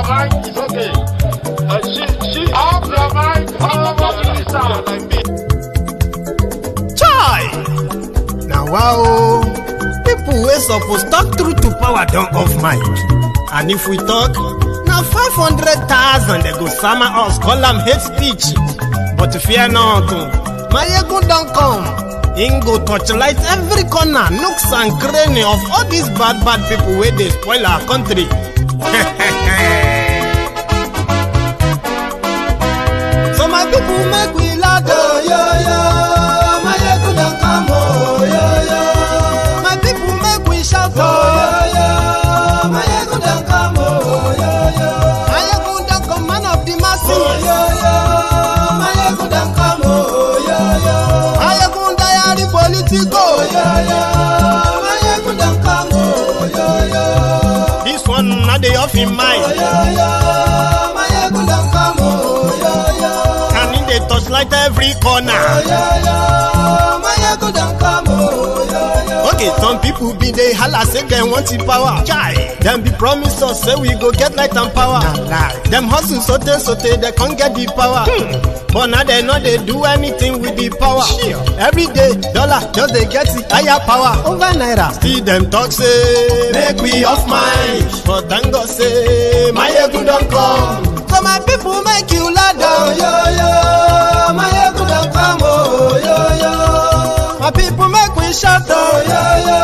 your mind is okay. She off your mind, like me. Chai! Now wow, people wey suppose talk truth to power don't off mind. And if we talk, now 500,000 they go summer us, call them hate speech. But fear not, Maiyegun don't come. Ingo torchlight every corner, nooks and cranny of all these bad people where they spoil our country. So my people make we laugh, oh yo yo. Maiyegun don't come, oh yo yo. My people make we shout, oh yo yo. Maiyegun don't come, oh yo yo. Maiyegun don't come, man of the masses, oh yo yo. Maiyegun don't come, oh yo yo. Maiyegun diary Politico, oh yo yo. Maiyegun don't come, oh yo yo. This one not the off in mind, oh yo yo. Maiyegun don't come, oh yo yo. Can in the touchlight every corner, oh yo yo. Maiyegun don't come, oh yo yo. Okay, some people be they holla say they want the power. Chai, them be promise us say we go get light and power. Them hustle sote they can't get the power. But now they know they do anything with the power. Every day, dollar just they get the higher power over naira. Still them talk say make we off mind. But thank God say Maiyegun don't come. So my people make you loud, oh yo yo. Maiyegun don't come, oh yo yo. My people make we shout, oh yo yo.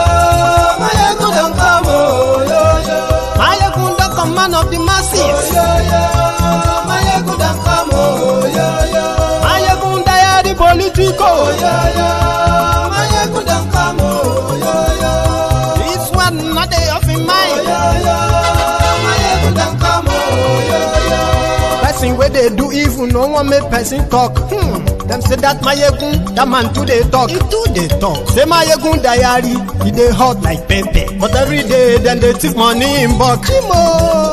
Maiyegun don't come, oh yo yo. Maiyegun don't come, man of the masses, oh yo yo. Maiyegun don't come, oh yo yo. Maiyegun diary Politico, oh yo yo. Maiyegun don't come, oh yo yo. This one not they off in mind, oh yo yo. Maiyegun don't come, oh yo yo. Person where they do evil, no one make person talk. Them say that Maiyegun, that man too they talk. He too they talk. Say Maiyegun diary, he they hot like pepper. But every day then they take money in bulk.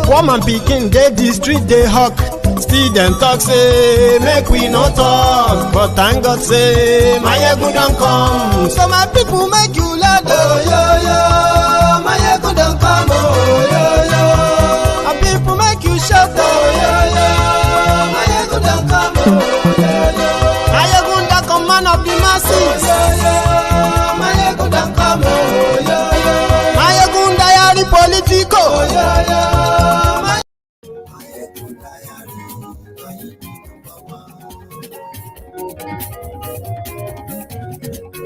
Woman picking, they the street they hawk. Still them talk say make we no talk. But thank God say Maiyegun don't come. So my people make you loud, oh yo yo. Maiyegun don't come, oh yo yo. My people make you shout, oh yo yo. Maiyegun don't come, oh yo yo. Maiyegun don't come, man of the masses, oh yo yo. Maiyegun don't come, oh yo yo. Maiyegun diary Politico, oh yo yo.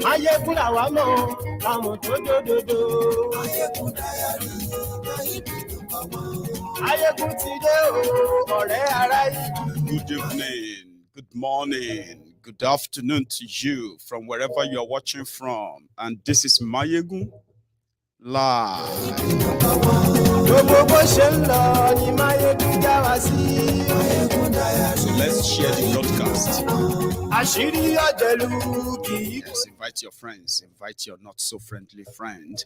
Maiyegun làwa mọ̀, làwọn tó dòdòdò. Maiyegun diary, Maiyegun ti dé o, ọ̀rẹ́ ara yìí. Good evening, good morning, good afternoon to you from wherever you are watching from. And this is Maiyegun Live. So let's share the broadcast. Yes, invite your friends, invite your not so friendly friend.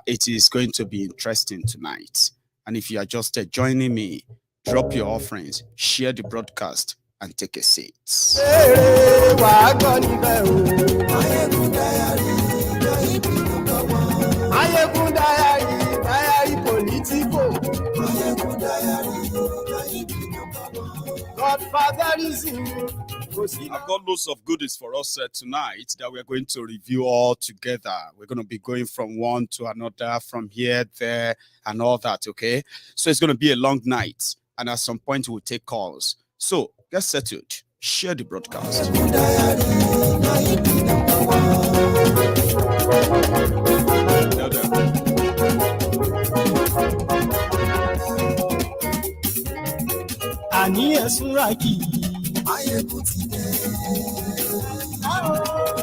It is going to be interesting tonight. And if you are just joining me, drop your offerings, share the broadcast, and take a seat. Maiyegun diary Politico. Godfatherism. I've got loads of goodies for us tonight that we're going to review all together. We're going to be going from one to another, from here, there, and all that, okay? So it's going to be a long night, and at some point we'll take calls. So get settled. Share the broadcast. Ani esuraki. Maiyegun ti dé.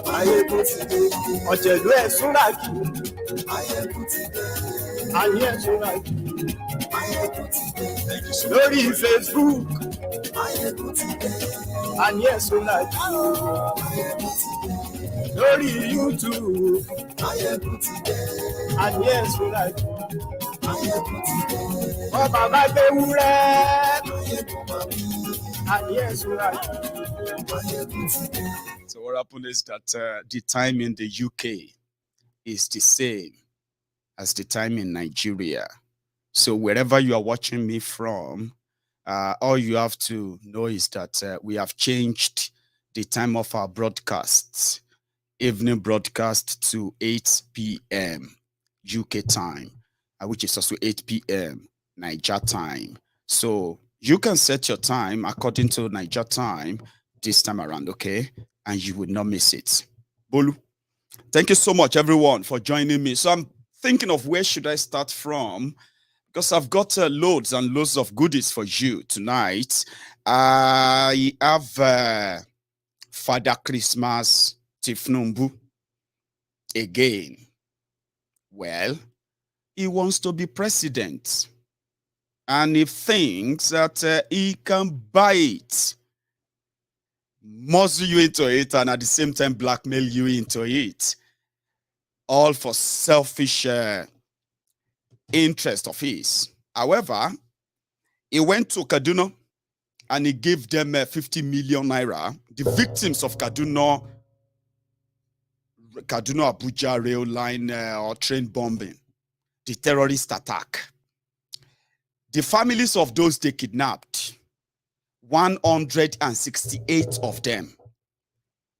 Maiyegun ti dé. Ọ̀jẹ̀lú esuraki. Maiyegun ti dé. Ani esuraki. Maiyegun ti dé. Lórí Facebook. Maiyegun ti dé. Ani esuraki. Maiyegun ti dé. Lórí YouTube. Maiyegun ti dé. Ani esuraki. Maiyegun ti dé. Ọba bá gbé wúrẹ́. Maiyegun máa bí. So what happened is that the time in the UK is the same as the time in Nigeria. So wherever you are watching me from, all you have to know is that we have changed the time of our broadcasts, evening broadcast to 8 p.m. UK time, which is also 8 p.m. Niger time. So you can set your time according to Niger time this time around, okay? And you would not miss it. Bolu, thank you so much, everyone, for joining me. So I'm thinking of where should I start from, because I've got loads and loads of goodies for you tonight. I have Father Christmas Tinubu again. Well, he wants to be president, and he thinks that he can buy it, muscle you into it, and at the same time blackmail you into it, all for selfish interest of his. However, he went to Kaduna and he gave them 50 million naira. The victims of Kaduna-Abuja rail line or train bombing, the terrorist attack. The families of those they kidnapped, 168 of them,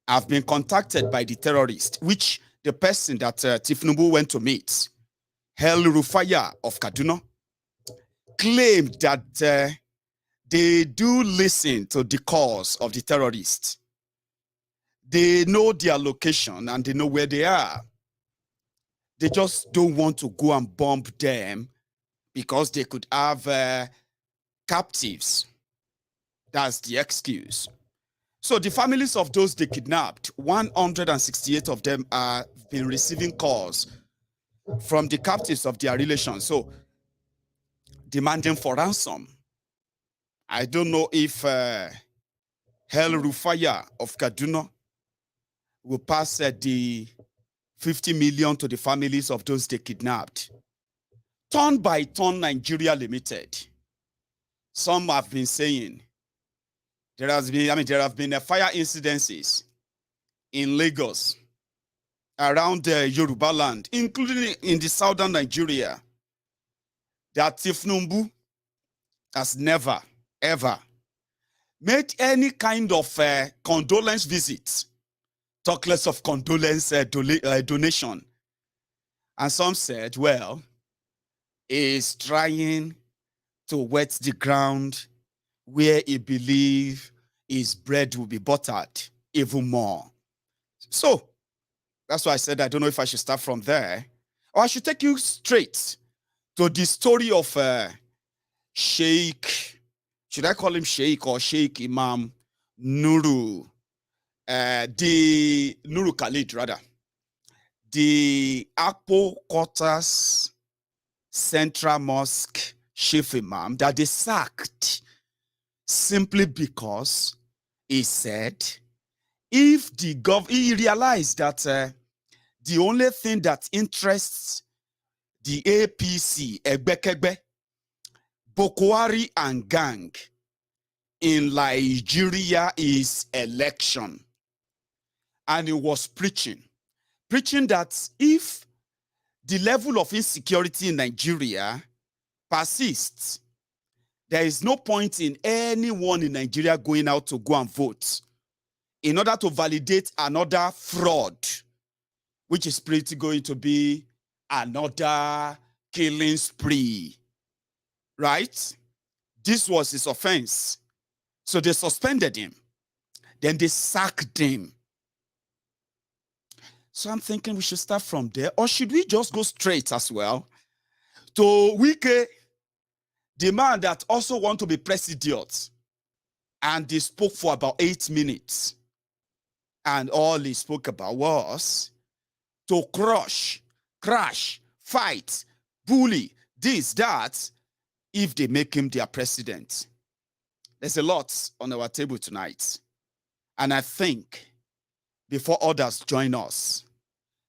have been contacted by the terrorist, which the person that Tinubu went to meet, El Rufaya of Kaduna, claimed that they do listen to the cause of the terrorists. They know their location and they know where they are. They just don't want to go and bomb them because they could have captives. That's the excuse. So the families of those they kidnapped, 168 of them have been receiving calls from the captives of their relations. So demanding for ransom. I don't know if El Rufaya of Kaduna will pass the 50 million to the families of those they kidnapped. Turn by Turn Nigeria Limited. Some have been saying there have been fire incidences in Lagos, around Yorubaland, including in the southern Nigeria, that Tinubu has never, ever made any kind of condolence visit, talk less of condolence donation. And some said, well, he's trying to wet the ground where he believes his bread will be buttered even more. So that's why I said I don't know if I should start from there or I should take you straight to the story of Sheikh, should I call him Sheikh or Sheikh Imam Nuru, the Nuru Khalid rather, the Akpo Quarters Central Mosque Chief Imam that they sacked simply because he said if the he realized that the only thing that interests the APC, Egbekegbe, Buhari and gang in Nigeria is election. And he was preaching that if the level of insecurity in Nigeria persists, there is no point in anyone in Nigeria going out to go and vote in order to validate another fraud, which is pretty going to be another killing spree, right? This was his offense. So they suspended him. Then they sacked him. So I'm thinking we should start from there, or should we just go straight as well to Wike, the man that also want to be president, and they spoke for about 8 minutes, and all he spoke about was to crash, fight, bully, this, that, if they make him their president. There's a lot on our table tonight, and I think before others join us,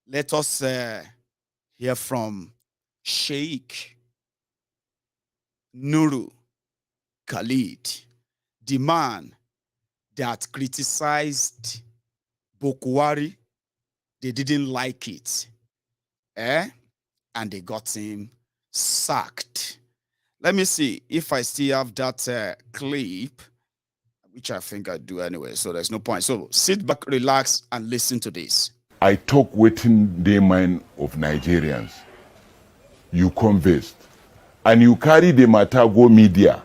let us hear from Sheikh Nuru Khalid, the man that criticized Buhari. They didn't like it, and they got him sacked. Let me see if I still have that clip, which I think I do anyway, so there's no point. So sit back, relax, and listen to this. I talk within the mind of Nigerians. You conversed. And you carry the matter go media.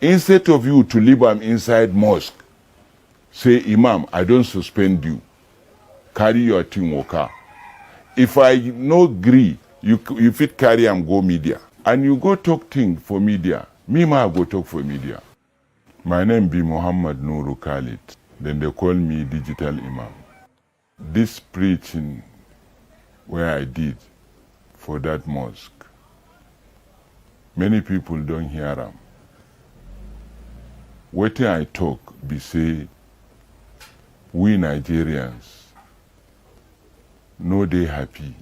Instead of you to leave them inside mosque, say, Imam, I don't suspend you. Carry your thing, worker. If I no agree, you fit carry and go media. And you go talk thing for media. Me ma go talk for media. My name be Muhammad Nuru Khalid. Then they call me Digital Imam. This preaching where I did for that mosque, many people don't hear them. What I talk be say, we Nigerians, no they happy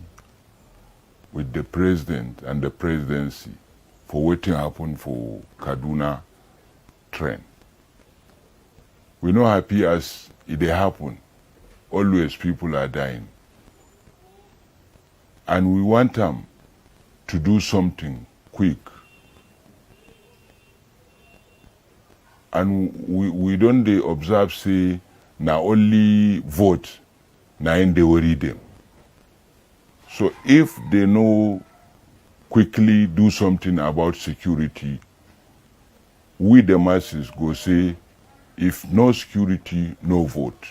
with the president and the presidency for what happened for Kaduna train. We not happy as it happen. Always people are dying. And we want them to do something quick. And we don't they observe say, now only vote, now they worry them. So if they know quickly do something about security, we the masses go say, if no security, no vote.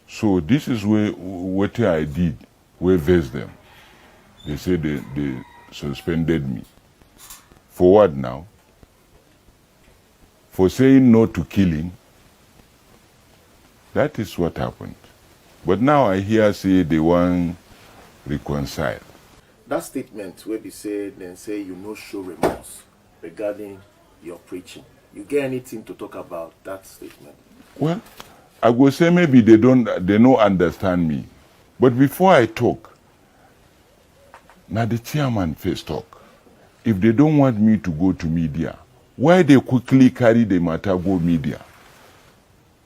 So this is what I did, we vex them. They say they suspended me. For what now? For saying no to killing. That is what happened. But now I hear say they want reconcile. That statement where they say, then say you no show remorse regarding your preaching. You get anything to talk about that statement? Well, I go say maybe they don't understand me. But before I talk, now the chairman first talk. If they don't want me to go to media, why they quickly carry the matter go media?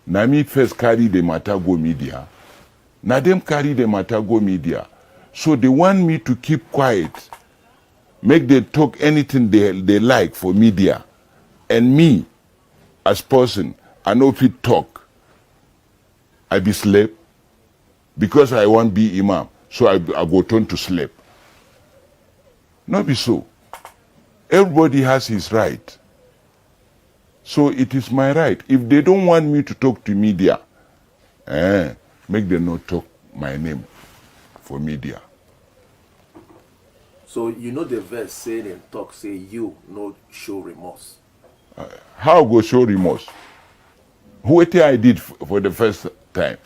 Now me first carry the matter go media. Now them carry the matter go media. So they want me to keep quiet, make them talk anything they like for media. And me, as person, I know if it talk, I be slave. Because I want be Imam, so I go turn to slave. Not be so. Everybody has his right. So it is my right. If they don't want me to talk to media, make them not talk my name for media. So you know the verse saying and talk, say you no show remorse. How go show remorse? What I did for the first time,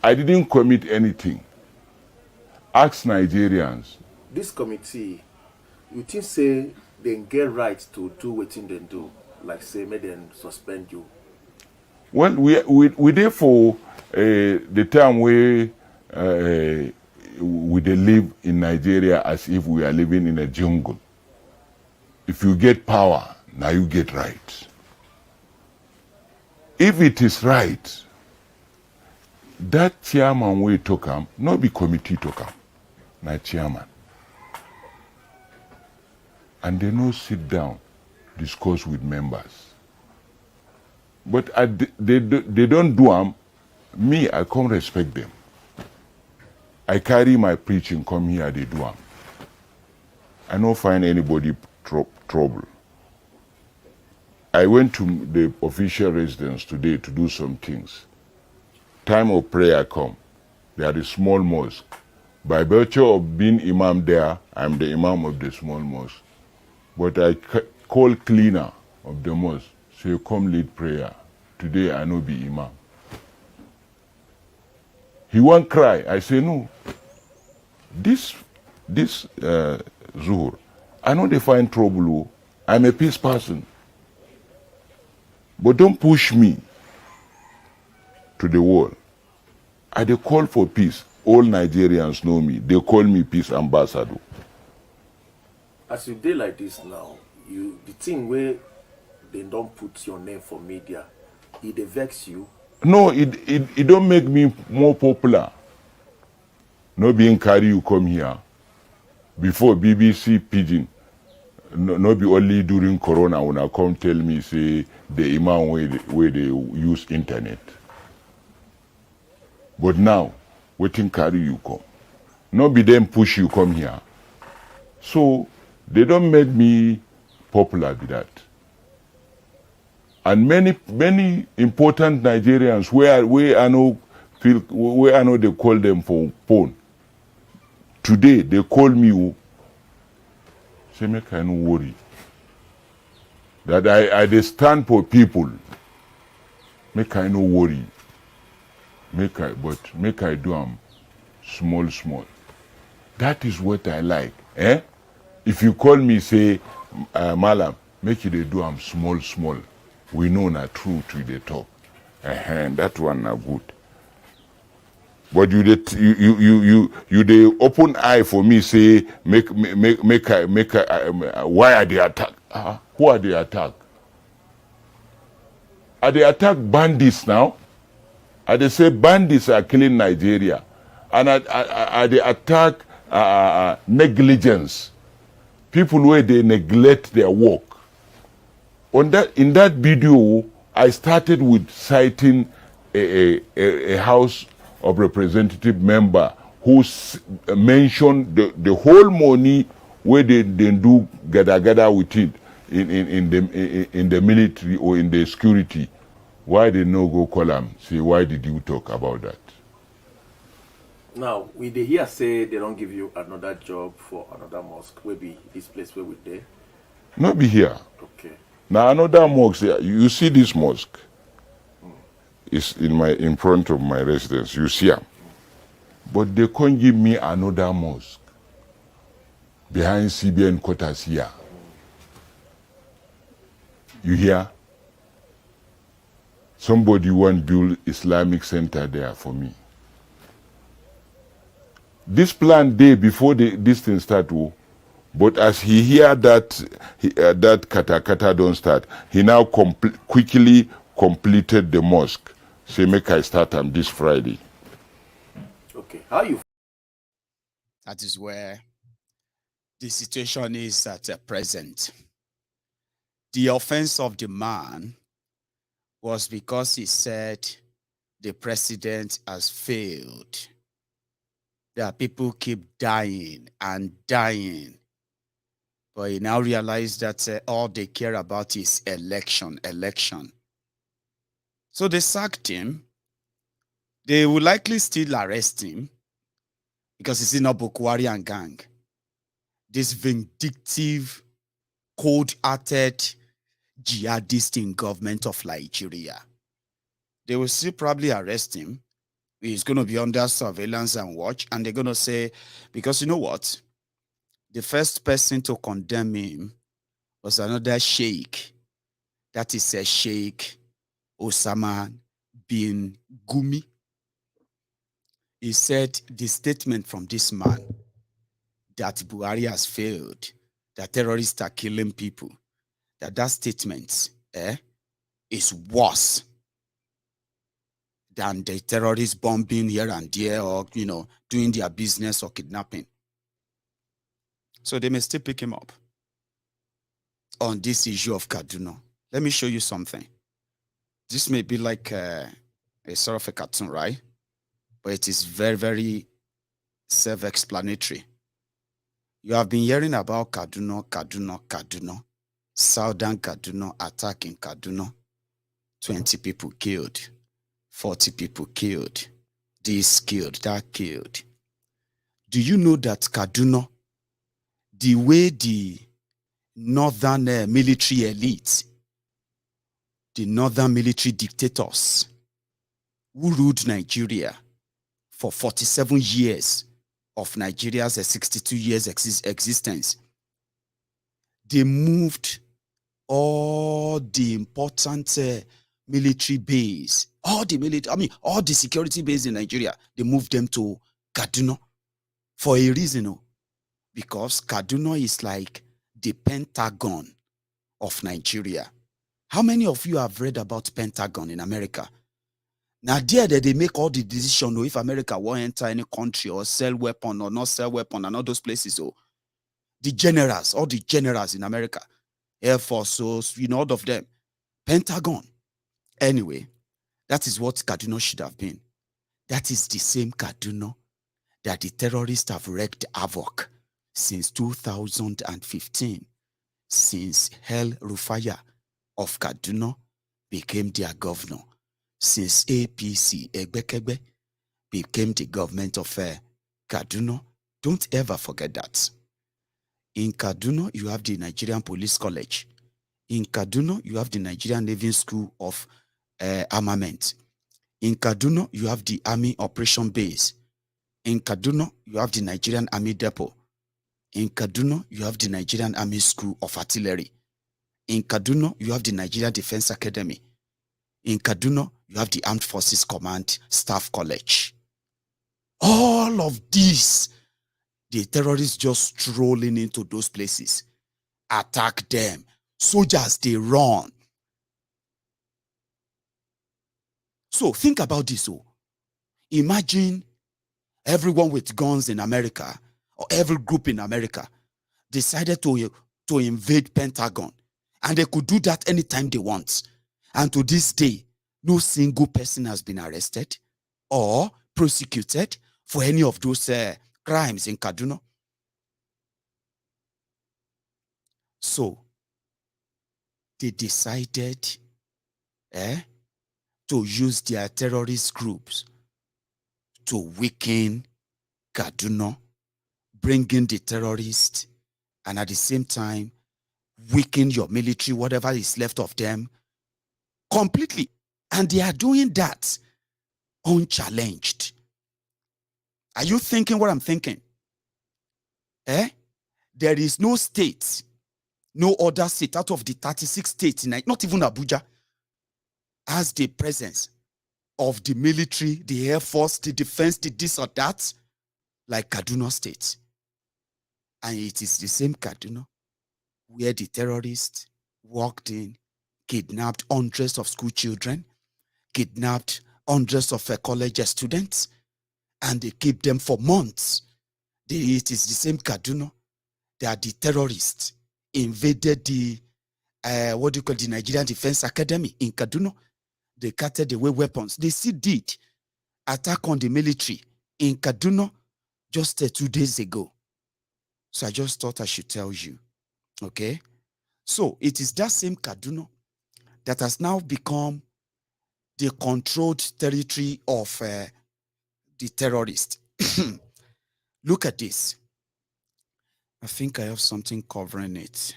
I didn't commit anything. Ask Nigerians. This committee, you think say they get right to do what they do, like say make them suspend you? Well, we there for the time where we dey live in Nigeria as if we are living in a jungle. If you get power, now you get right. If it is right, that chairman will talk am, not be committee talk am, na chairman. And they no sit down, discuss with members. But they don't do am, me, I come respect them. I carry my preaching, come here, they do am. I don't find anybody trouble. I went to the official residence today to do some things. Time of prayer come. There is small mosque. By virtue of being Imam there, I'm the Imam of the small mosque. But I call cleaner of the mosque, say, come lead prayer. Today I no be Imam. He won't cry. I say, no. This Zuhur, I know they find trouble. I'm a peace person. But don't push me to the wall. I dey call for peace. All Nigerians know me. They call me peace ambassador. As you dey like this now, the thing where they don't put your name for media, it vex you? No, it don't make me more popular. No being carry you come here. Before BBC Pidgin, no be only during Corona when I come tell me say the Imam where they use internet. But now, waiting carry you come. No be them push you come here. So they don't make me popular with that. And many important Nigerians where I know they call them for phone. Today they call me, say make I no worry. That I they stand for people. Make I no worry. Make I do them small. That is what I like. If you call me say Malam, make you they do them small. We know not true to the talk. That one na good. But you the open eye for me say make why are they attack? Who are they attack? Are they attack bandits now? Are they say bandits are killing Nigeria? And are they attack negligence? People where they neglect their work. In that video, I started with citing a House of Representative member who mentioned the whole money where they do gada with it in the military or in the security. Why they no go call them? Say, why did you talk about that? Now, we dey hear say they don't give you another job for another mosque. Where be this place where we there? Not be here. Okay. Now another mosque here. You see this mosque? It's in front of my residence. You see them. But they can't give me another mosque behind CBN quarters here. You hear? Somebody want build Islamic center there for me. This plan day before this thing start, but as he hear that that kata don't start, he now quickly completed the mosque. Say make I start on this Friday. Okay, how you? That is where the situation is at present. The offense of the man was because he said the president has failed. That people keep dying and dying. But he now realized that all they care about is election. So they sacked him. They will likely still arrest him because he's in a Buhari and gang. This vindictive, cold-hearted jihadist in government of Nigeria. They will still probably arrest him. He's going to be under surveillance and watch. And they're going to say, because you know what? The first person to condemn him was another sheikh. That is a Sheikh Osama bin Gumi. He said the statement from this man that Buhari has failed, that terrorists are killing people, that statement is worse than the terrorists bombing here and there or, doing their business or kidnapping. So they may still pick him up on this issue of Kaduna. Let me show you something. This may be like a sort of a cartoon, right? But it is very, very self-explanatory. You have been hearing about Kaduna. Southern Kaduna, attack in Kaduna. 20 people killed. 40 people killed. This killed, that killed. Do you know that Kaduna, the way the northern military elite, the northern military dictators who ruled Nigeria for 47 years of Nigeria's 62 years existence, they moved all the important military base, all the security base in Nigeria, they moved them to Kaduna for a reason, because Kaduna is like the Pentagon of Nigeria. How many of you have read about Pentagon in America? Now there that they make all the decisions if America won't enter any country or sell weapon or not sell weapon and all those places. The generals, all the generals in America, Air Force, so, all of them, Pentagon. Anyway, that is what Kaduna should have been. That is the same Kaduna that the terrorists have wreaked havoc since 2015, since El Rufaya of Kaduna became their governor, since APC Egbekegbe became the government of Kaduna. Don't ever forget that. In Kaduna, you have the Nigerian Police College. In Kaduna, you have the Nigerian Navy School of Armament. In Kaduna, you have the Army Operation Base. In Kaduna, you have the Nigerian Army Depot. In Kaduna, you have the Nigerian Army School of Artillery. In Kaduna, you have the Nigerian Defense Academy. In Kaduna, you have the Armed Forces Command Staff College. All of these, the terrorists just strolling into those places, attack them. Soldiers, they run. So think about this. Imagine everyone with guns in America, or every group in America, decided to invade Pentagon, and they could do that anytime they want. And to this day, no single person has been arrested or prosecuted for any of those crimes in Kaduna. So they decided to use their terrorist groups to weaken Kaduna, bring in the terrorists, and at the same time, weaken your military, whatever is left of them, completely. And they are doing that unchallenged. Are you thinking what I'm thinking? There is no state, no other state out of the 36 states, not even Abuja, has the presence of the military, the Air Force, the defense, the this or that, like Kaduna State. And it is the same Kaduna where the terrorists walked in, kidnapped hundreds of school children, kidnapped hundreds of college students, and they keep them for months. It is the same Kaduna that the terrorists invaded the the Nigerian Defense Academy in Kaduna. They carted away weapons. They still did attack on the military in Kaduna just 2 days ago. So I just thought I should tell you. Okay? So it is that same Kaduna that has now become the controlled territory of the terrorists. Look at this. I think I have something covering it.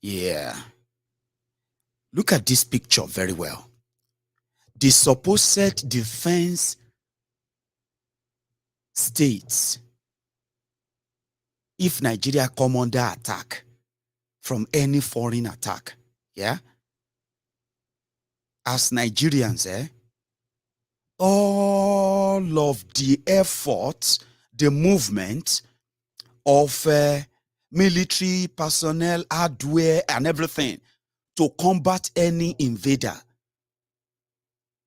Yeah. Look at this picture very well. The supposed defense states, if Nigeria come under attack from any foreign attack, yeah, as Nigerians, all of the efforts, the movement of military personnel, hardware, and everything to combat any invader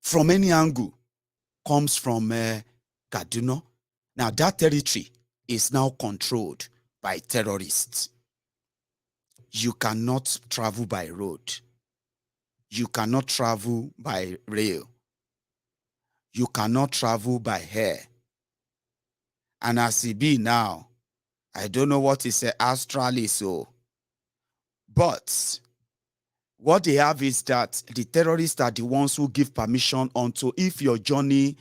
from any angle comes from Kaduna. Now that territory is now controlled by terrorists. You cannot travel by road. You cannot travel by rail. You cannot travel by air. And as it be now, I don't know what is astrally so, but what they have is that the terrorists are the ones who give permission onto if your journey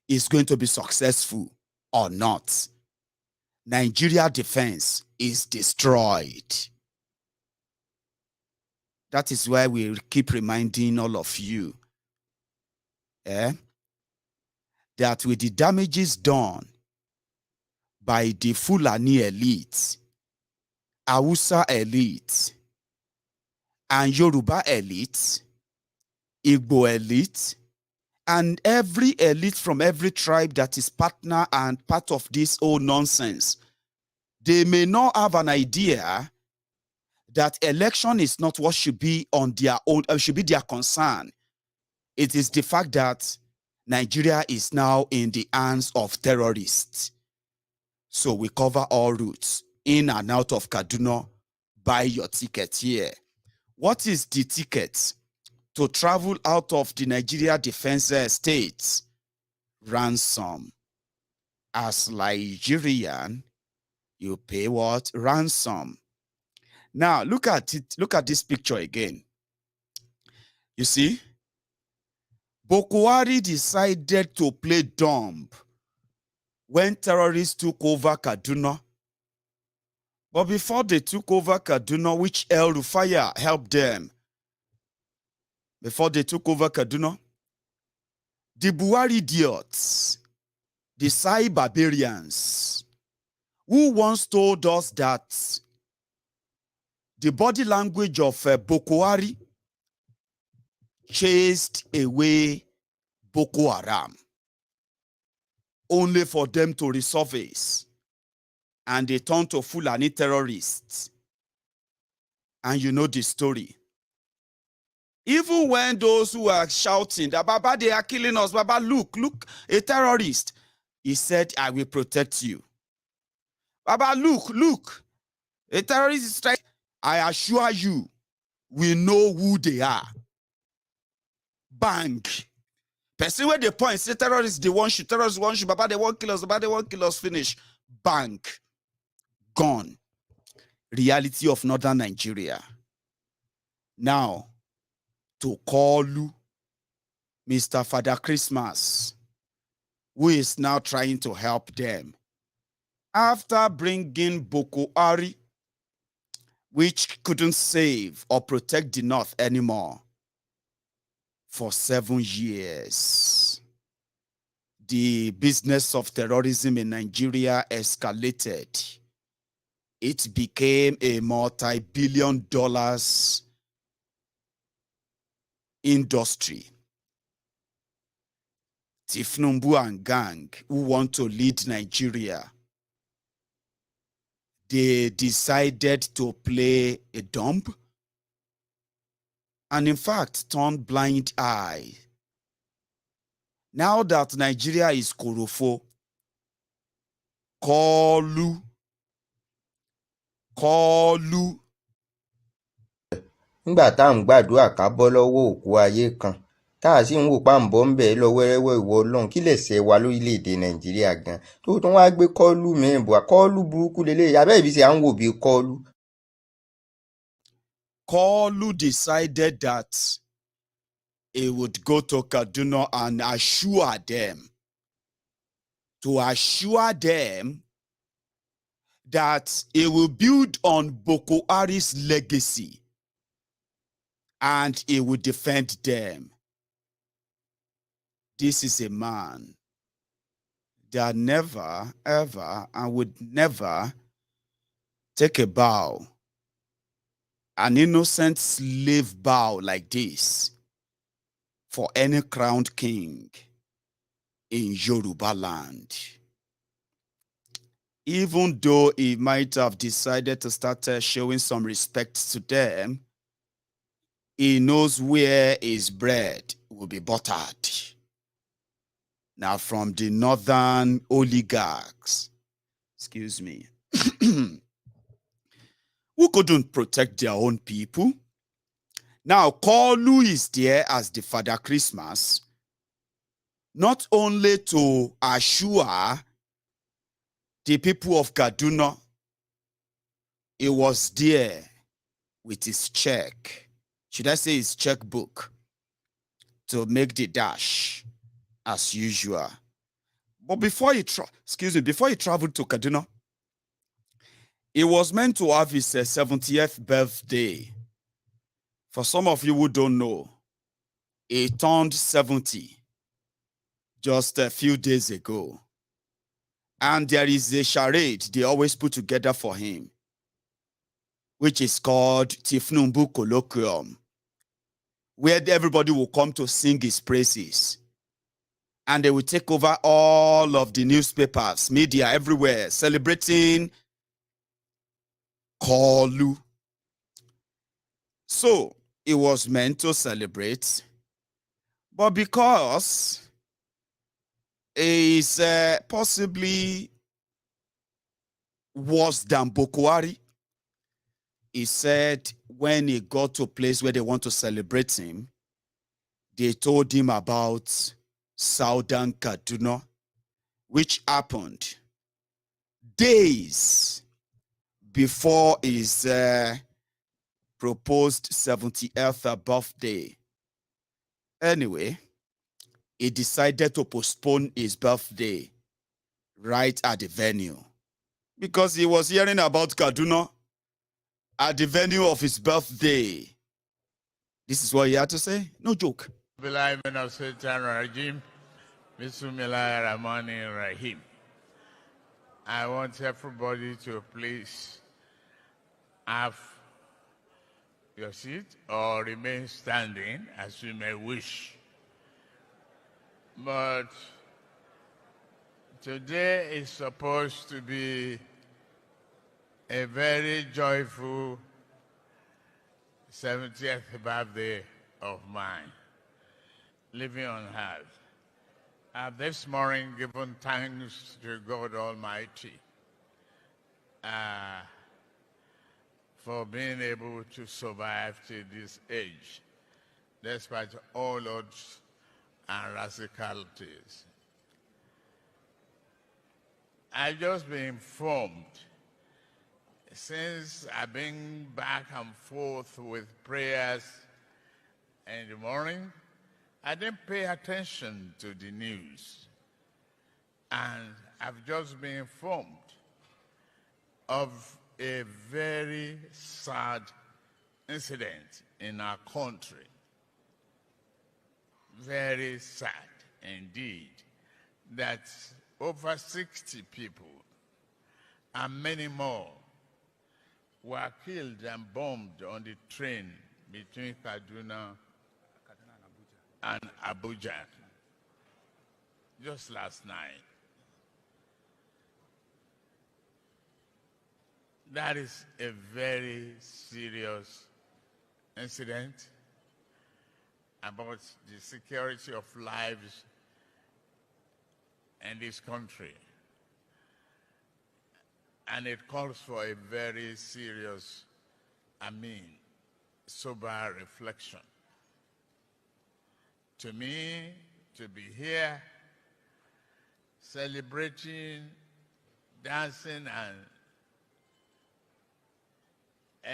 is going to be successful or not. Nigeria defense is destroyed. That is why we keep reminding all of you that with the damages done by the Fulani elite, Hausa elite, and Yoruba elite, Igbo elite, and every elite from every tribe that is partner and part of this whole nonsense, they may not have an idea that election is not what should be on their own, should be their concern. It is the fact that Nigeria is now in the hands of terrorists. So we cover all routes. in and out of Kaduna, buy your ticket here. What is the ticket to travel out of the Nigeria Defense States? Ransom. As Nigerian, you pay what? Ransom. Now, look at it. Look at this picture again. You see? Buhari decided to play dumb when terrorists took over Kaduna. But before they took over Kaduna, which El Rufaya helped them, before they took over Kaduna, the Buhari idiots, the Sai barbarians, who once told us that the body language of Buhari chased away Boko Haram, only for them to resurface, and they turned to Fulani terrorists. And you know the story. Even when those who are shouting that Baba, they are killing us, Baba, look, a terrorist, he said, I will protect you. Baba, look, a terrorist is trying. I assure you, we know who they are. Bang. Person where they point, say terrorists, they want you, terrorists want you, Baba, they want kill us, Baba, they want kill us, finish. Bang. Gone. Reality of northern Nigeria. Now, to call you Mr. Father Christmas, who is now trying to help them. After bringing Boko Haram, which couldn't save or protect the North anymore, for 7 years, the business of terrorism in Nigeria escalated. It became a multi-billion dollars industry. Tinubu and gang who want to lead Nigeria, they decided to play a dumb and in fact turn blind eye. Now that Nigeria is Korofo, Kolu. nígbà tá à ń gbàdúrà ká bọ́ lọ́wọ́ òkú ayé kan tá a sì ń wò páǹbọ̀ ń bẹ̀ lọ wẹ́rẹ́wẹ́ ìwọ ọlọ́run kí lè ṣe wa lórílẹ̀‐èdè nàìjíríà gan tó tún wá gbé kọ́ọ̀lù mìíràn bọ̀ kọ́ọ̀lù burúkú lélẹ́yìí abẹ́ ìbí ṣe à ń wò bí kọ́ọ̀lù. Kolu decided that he would go to Kaduna and assure them that he will build on Boko Haram's legacy and he will defend them. This is a man that never, ever, and would never take a bow, an innocent slave bow like this, for any crowned king in Yorubaland. Even though he might have decided to start showing some respect to them, he knows where his bread will be buttered. Now, from the northern oligarchs, excuse me, who couldn't protect their own people. Now, Kolu is there as the Father Christmas, not only to assure the people of Kaduna, he was there with his check. Should I say his checkbook? To make the dash as usual. But before he traveled to Kaduna, he was meant to have his 70th birthday. For some of you who don't know, he turned 70 just a few days ago. And there is a charade they always put together for him, which is called Tinubu Colloquium, where everybody will come to sing his praises. And they will take over all of the newspapers, media everywhere, celebrating Kolu. So it was meant to celebrate, but because he is possibly worse than Buhari. He said when he got to a place where they want to celebrate him, they told him about Southern Kaduna, which happened days before his proposed 70th birthday. Anyway, he decided to postpone his birthday right at the venue because he was hearing about Kaduna at the venue of his birthday. This is what he had to say. No joke. I want everybody to please have your seat or remain standing as you may wish. But today is supposed to be a very joyful 70th birthday of mine, living on earth. I've this morning given thanks to God Almighty for being able to survive to this age, despite all odds and rascalities. I've just been informed since I've been back and forth with prayers in the morning, I didn't pay attention to the news. And I've just been informed of a very sad incident in our country. Very sad indeed, that over 60 people and many more were killed and bombed on the train between Kaduna and Abuja just last night. That is a very serious incident about the security of lives in this country. And it calls for a very serious, sober reflection. To me, to be here, celebrating, dancing, and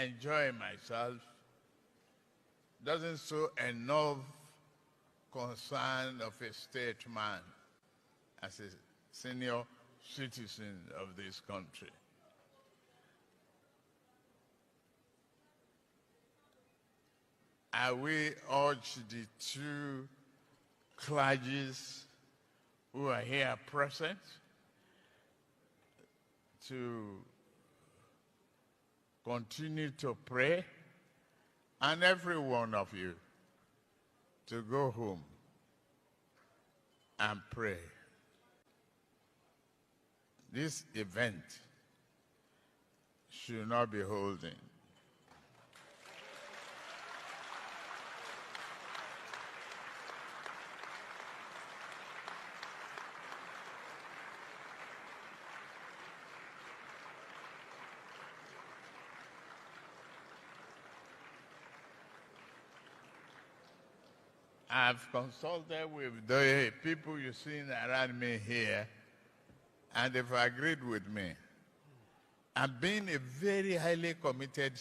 enjoying myself doesn't show enough concern of a statesman as a senior citizen of this country. I will urge the two clergies who are here present to continue to pray, and every one of you to go home and pray. This event should not be holding. I've consulted with the people you've seen around me here, and they've agreed with me. I've been a very highly committed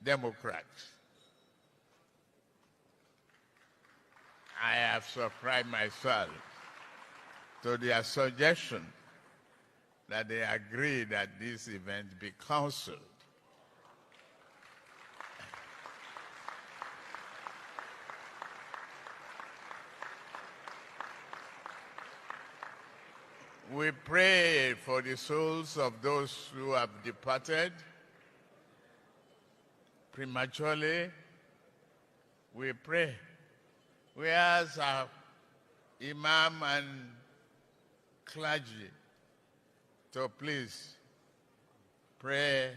Democrat. I have subscribed myself to their suggestion that they agree that this event be cancelled. We pray for the souls of those who have departed prematurely. We pray. We ask our Imam and clergy to please pray.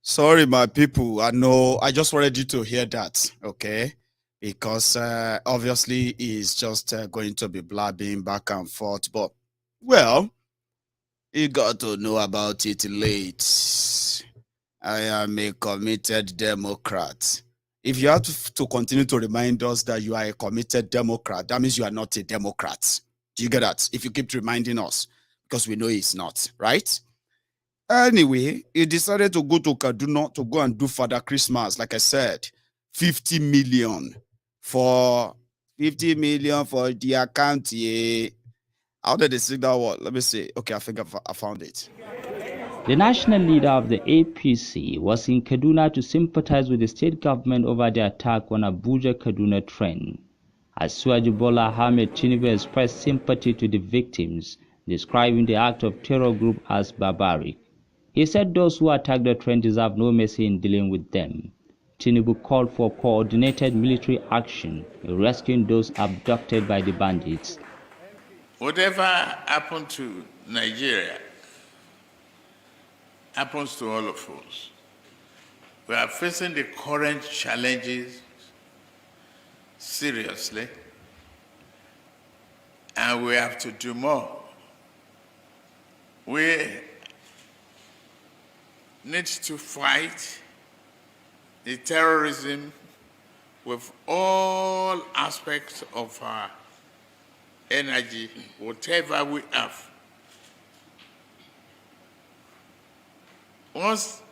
Sorry, my people. I know. I just wanted you to hear that, okay? Because obviously he's just going to be blabbing back and forth. But, well, You got to know about it late. I am a committed Democrat. If you have to continue to remind us that you are a committed Democrat, that means you are not a Democrat. Do you get that? If you keep reminding us, because we know it's not, right? Anyway, he decided to go to Kaduna to go and do Father Christmas, like I said, 50 million for 50 million for the account. Yeah. How did they say that word? Let me see. Okay, I think I found it. The national leader of the APC was in Kaduna to sympathize with the state government over the attack on Abuja-Kaduna train. Asuwaju Bola Ahmed Tinubu expressed sympathy to the victims, describing the act of terror group as barbaric. He said those who attacked the train deserve no mercy in dealing with them. Tinubu called for coordinated military action in rescuing those abducted by the bandits. Whatever happened to Nigeria happens to all of us. We are facing the current challenges seriously, and we have to do more. We need to fight the terrorism with all aspects of our energy, whatever we have. Once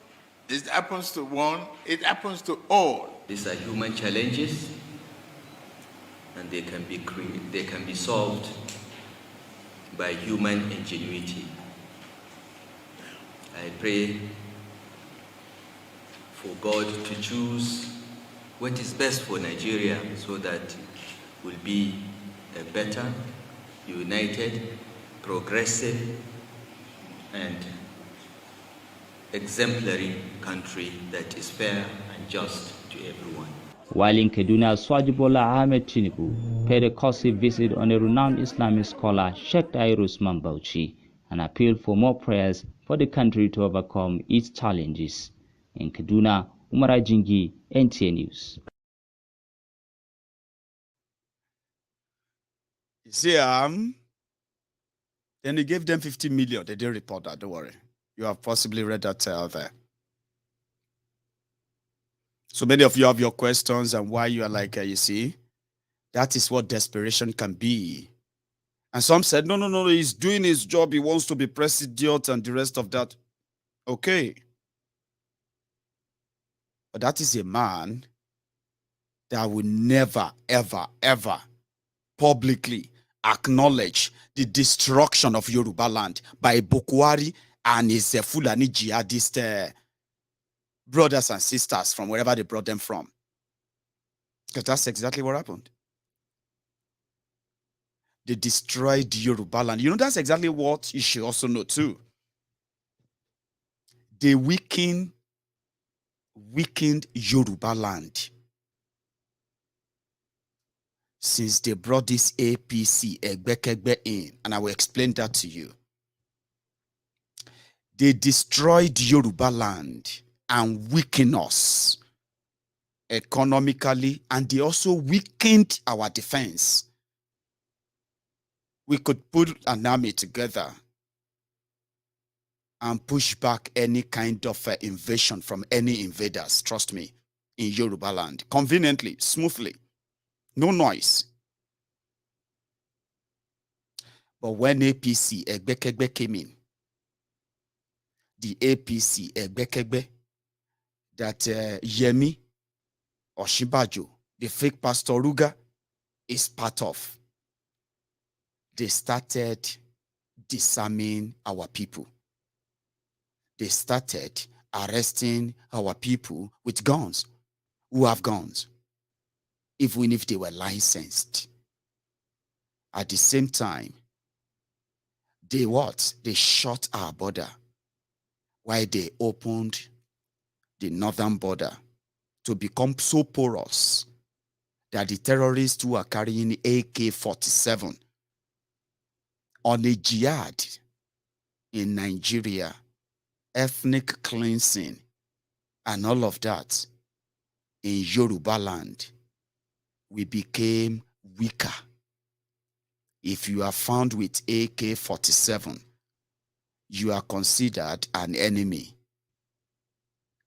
it happens to one, it happens to all. These are human challenges, and they can be solved by human ingenuity. I pray for God to choose what is best for Nigeria so that we'll be a better, united, progressive, and exemplary country that is fair and just to everyone. While in Kaduna, Asuwaju Bola Ahmed Tinubu paid a courtesy visit on a renowned Islamic scholar, Sheikh Tahir Usman Bauchi, and appealed for more prayers for the country to overcome its challenges. In Kaduna, Umar Ajingi, NTA News. You see, then he gave them 50 million. They didn't report that, don't worry. You have possibly read that out there. So many of you have your questions and why you are like, you see, that is what desperation can be. And some said, no, he's doing his job. He wants to be president and the rest of that. Okay. But that is a man that will never, ever, ever publicly acknowledge the destruction of Yorubaland by Buhari and his Fulani jihadist brothers and sisters from wherever they brought them from. Because that's exactly what happened. They destroyed Yorubaland. You know, that's exactly what you should also know too. They weakened Yorubaland since they brought this APC Egbekegbe in, and I will explain that to you. They destroyed Yorubaland and weakened us economically, and they also weakened our defense. We could put an army together and push back any kind of invasion from any invaders, trust me, in Yorubaland, conveniently, smoothly, no noise. But when APC Egbekegbe came in, the APC Egbekegbe that Yemi Oshibajo, the fake Pastor Ruga, is part of, they started disarming our people. They started arresting our people with guns, who have guns, even if they were licensed. At the same time, they shut our border while they opened the northern border to become so porous that the terrorists who are carrying AK-47 on a jihad in Nigeria, ethnic cleansing, and all of that in Yorubaland, we became weaker. If you are found with AK-47, you are considered an enemy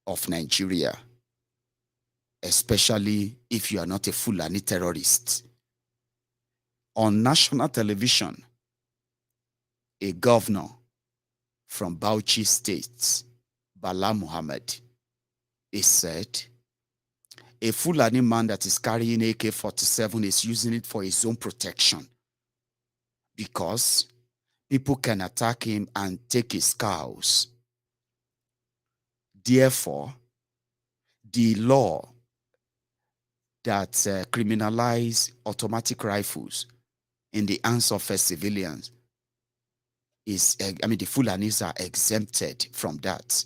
of Nigeria, especially if you are not a Fulani terrorist. On national television, a governor from Bauchi State, Bala Muhammad, is said a Fulani man that is carrying AK-47 is using it for his own protection because people can attack him and take his cows. Therefore, the law that criminalize automatic rifles in the hands of civilians is, the Fulanis are exempted from that.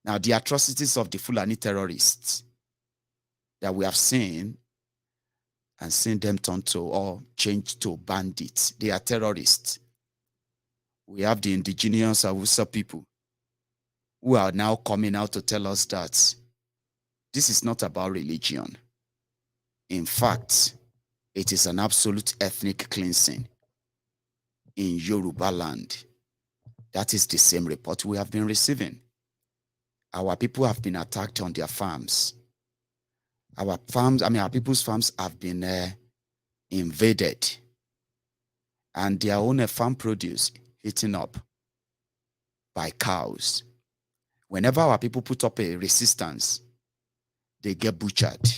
Now, the atrocities of the Fulani terrorists that we have seen and seen them turn to or change to bandits, they are terrorists. We have the indigenous Hausa people who are now coming out to tell us that this is not about religion. In fact, it is an absolute ethnic cleansing in Yorubaland. That is the same report we have been receiving. Our people have been attacked on their farms. Our people's farms have been invaded, and their own farm produce eaten up by cows. Whenever our people put up a resistance, they get butchered.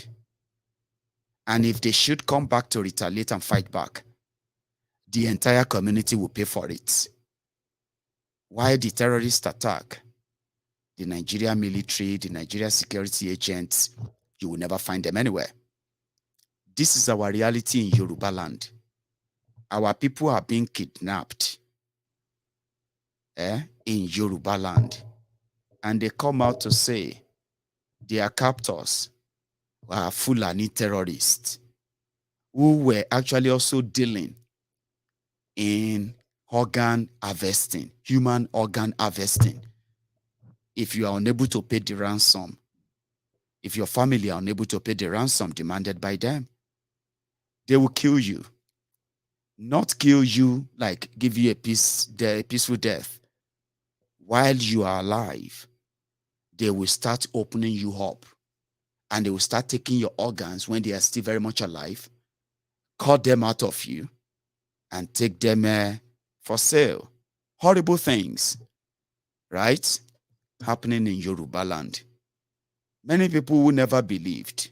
And if they should come back to retaliate and fight back, the entire community will pay for it. Why the terrorist attack? The Nigerian military, the Nigerian security agents, you will never find them anywhere. This is our reality in Yorubaland. Our people are being kidnapped in Yorubaland. And they come out to say their captors are Fulani terrorists who were actually also dealing in organ harvesting, human organ harvesting. If you are unable to pay the ransom, if your family are unable to pay the ransom demanded by them, they will kill you. Not kill you like give you a peaceful death. While you are alive, they will start opening you up and they will start taking your organs when they are still very much alive, cut them out of you, and take them for sale. Horrible things, right? Happening in Yorubaland. Many people who never believed,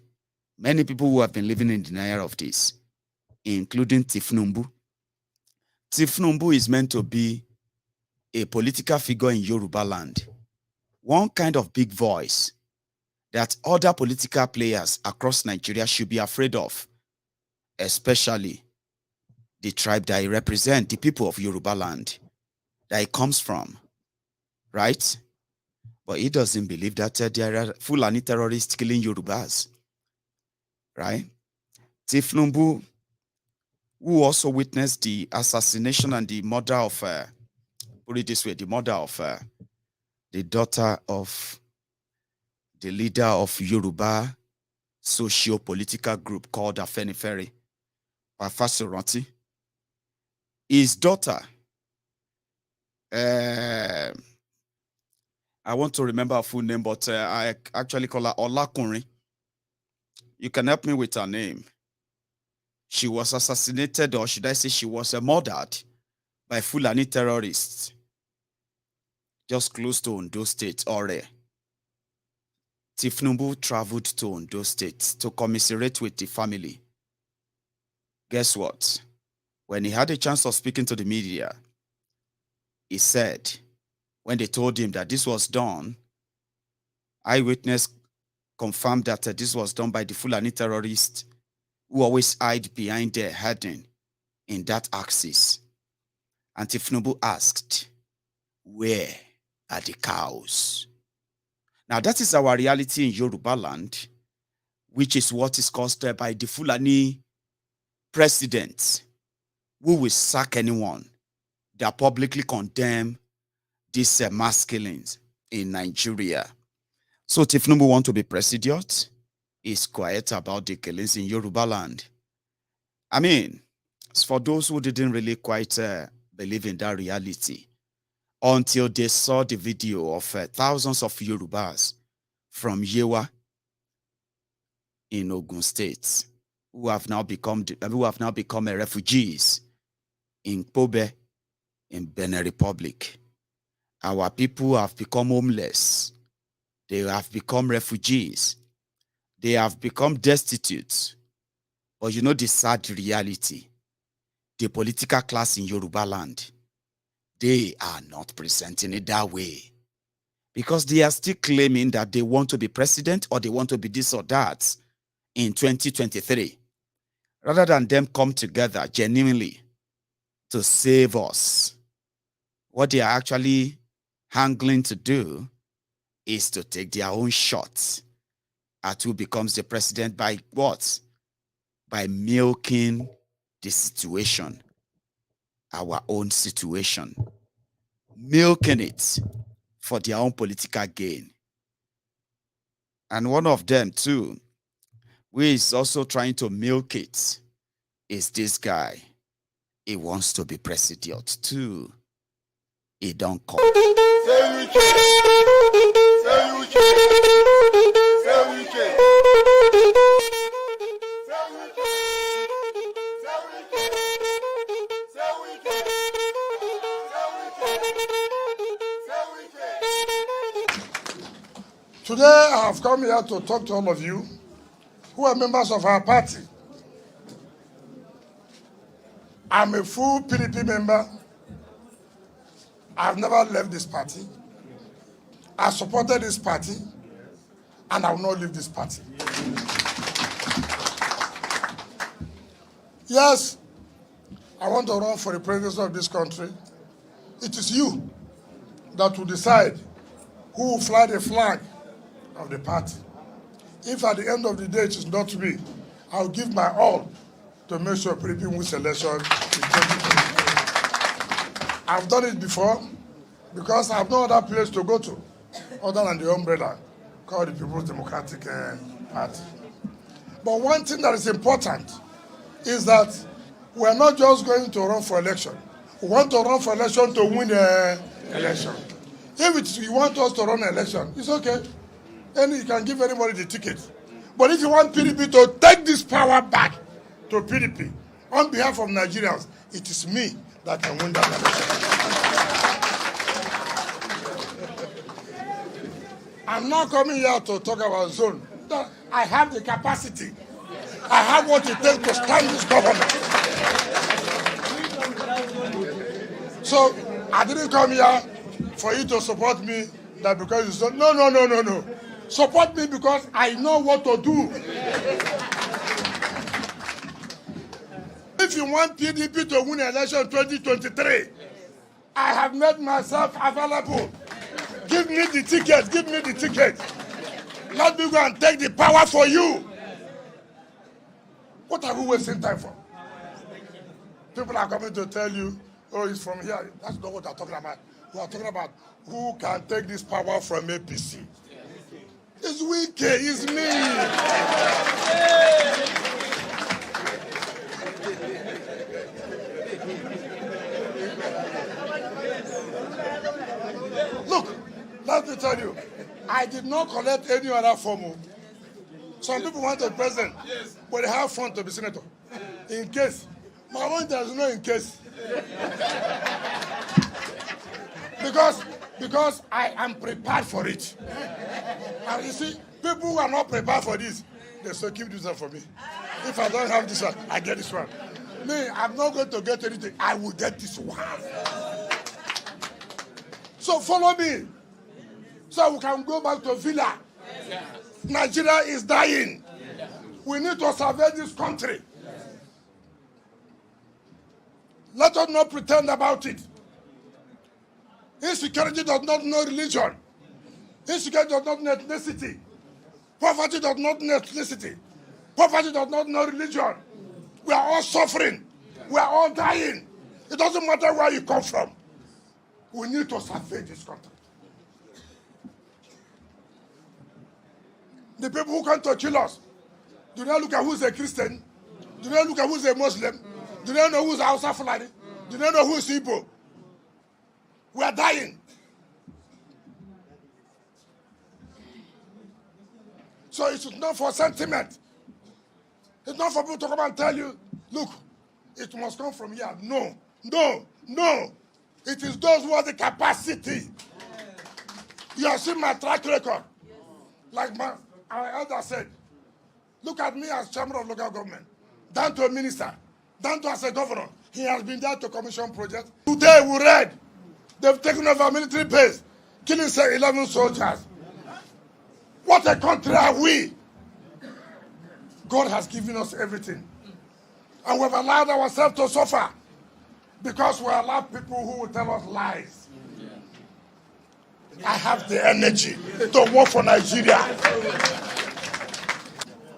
many people who have been living in denial of this, including Tinubu. Tinubu is meant to be a political figure in Yorubaland, one kind of big voice that other political players across Nigeria should be afraid of, especially the tribe that he represents, the people of Yorubaland that he comes from, right? But he doesn't believe that there are Fulani terrorists killing Yorubas, right? Tinubu, who also witnessed the assassination and the murder of, put it this way, the murder of the daughter of the leader of Yoruba socio-political group called N50million, Pafasoranti. His daughter, I want to remember her full name, but I actually call her Olakunrin. You can help me with her name. She was assassinated, or should I say she was murdered by Fulani terrorists just close to Ondo State, Ore. Tinubu traveled to Ondo State to commiserate with the family. Guess what? When he had a chance of speaking to the media, he said, when they told him that this was done, eyewitness confirmed that this was done by the Fulani terrorists who always hide behind their heading in that axis. And Tinubu asked, where are the cows? Now that is our reality in Yorubaland, which is what is caused by the Fulani president, who will sack anyone that publicly condemn these mass killings in Nigeria. So Tinubu want to be president, is quiet about the killings in Yorubaland. I mean, for those who didn't really quite believe in that reality, until they saw the video of thousands of Yorubas from Yewa in Ogun State who have now become refugees in Pobe in Benin Republic. Our people have become homeless. They have become refugees. They have become destitute. But you know the sad reality, the political class in Yorubaland, they are not presenting it that way. Because they are still claiming that they want to be president or they want to be this or that in 2023. Rather than them come together genuinely to save us, what they are actually hankering to do is to take their own shots at who becomes the president by what? By milking the situation, our own situation, milking it for their own political gain. And one of them too, who is also trying to milk it, is this guy. He wants to be president too. He don't come. Today, I have come here to talk to all of you who are members of our party. I'm a full PDP member. I've never left this party. I supported this party, and I will not leave this party. Yes, I want to run for the presidency of this country. It is you that will decide who will fly the flag of the party. If at the end of the day it is not me, I'll give my all to make sure PDP wins election in 2023. I've done it before because I have no other place to go to other than the umbrella called the People's Democratic Party. But one thing that is important is that we're not just going to run for election. We want to run for election to win the election. If you want us to run an election, it's okay. And you can give anybody the ticket. But if you want PDP to take this power back to PDP on behalf of Nigerians, it is me that can win that election. I'm not coming here to talk about zone. I have the capacity. I have what it takes to stand this government. So I didn't come here for you to support me that because you said, no. Support me because I know what to do. If you want PDP to win election 2023, I have made myself available. Give me the ticket, Let me go and take the power for you. What are we wasting time for? People are coming to tell you, oh, he's from here. That's not what I'm talking about. We are talking about who can take this power from APC. It's Wike, it's me. Look, let me tell you, I did not collect any other form. Some people want a president, but they have fun to be senator. In case. My own there's no in case. Because I am prepared for it. And you see, people who are not prepared for this, they say, keep this one for me. If I don't have this one, I get this one. Me, I'm not going to get anything. I will get this one. So follow me. So we can go back to Villa. Nigeria is dying. We need to survey this country. Let us not pretend about it. Insecurity does not know religion. Insecurity does not know ethnicity. Poverty does not know ethnicity. Poverty does not know religion. We are all suffering. We are all dying. It doesn't matter where you come from. We need to survey this country. The people who come to kill us, do not look at who's a Christian. Do not look at who's a Muslim. Do not know who's Hausa Fulani. Do not know who's Igbo. We are dying. So it's not for sentiment. It's not for people to come and tell you, look, it must come from here. No, no, no. It is those who have the capacity. You have seen my track record. Like our elder said, look at me as chairman of local government, down to a minister, down to as a governor. He has been there to commission projects. Today we read, they've taken over military base, killing 11 soldiers. What a country are we? God has given us everything. And we've allowed ourselves to suffer because we allow people who will tell us lies. I have the energy to work for Nigeria.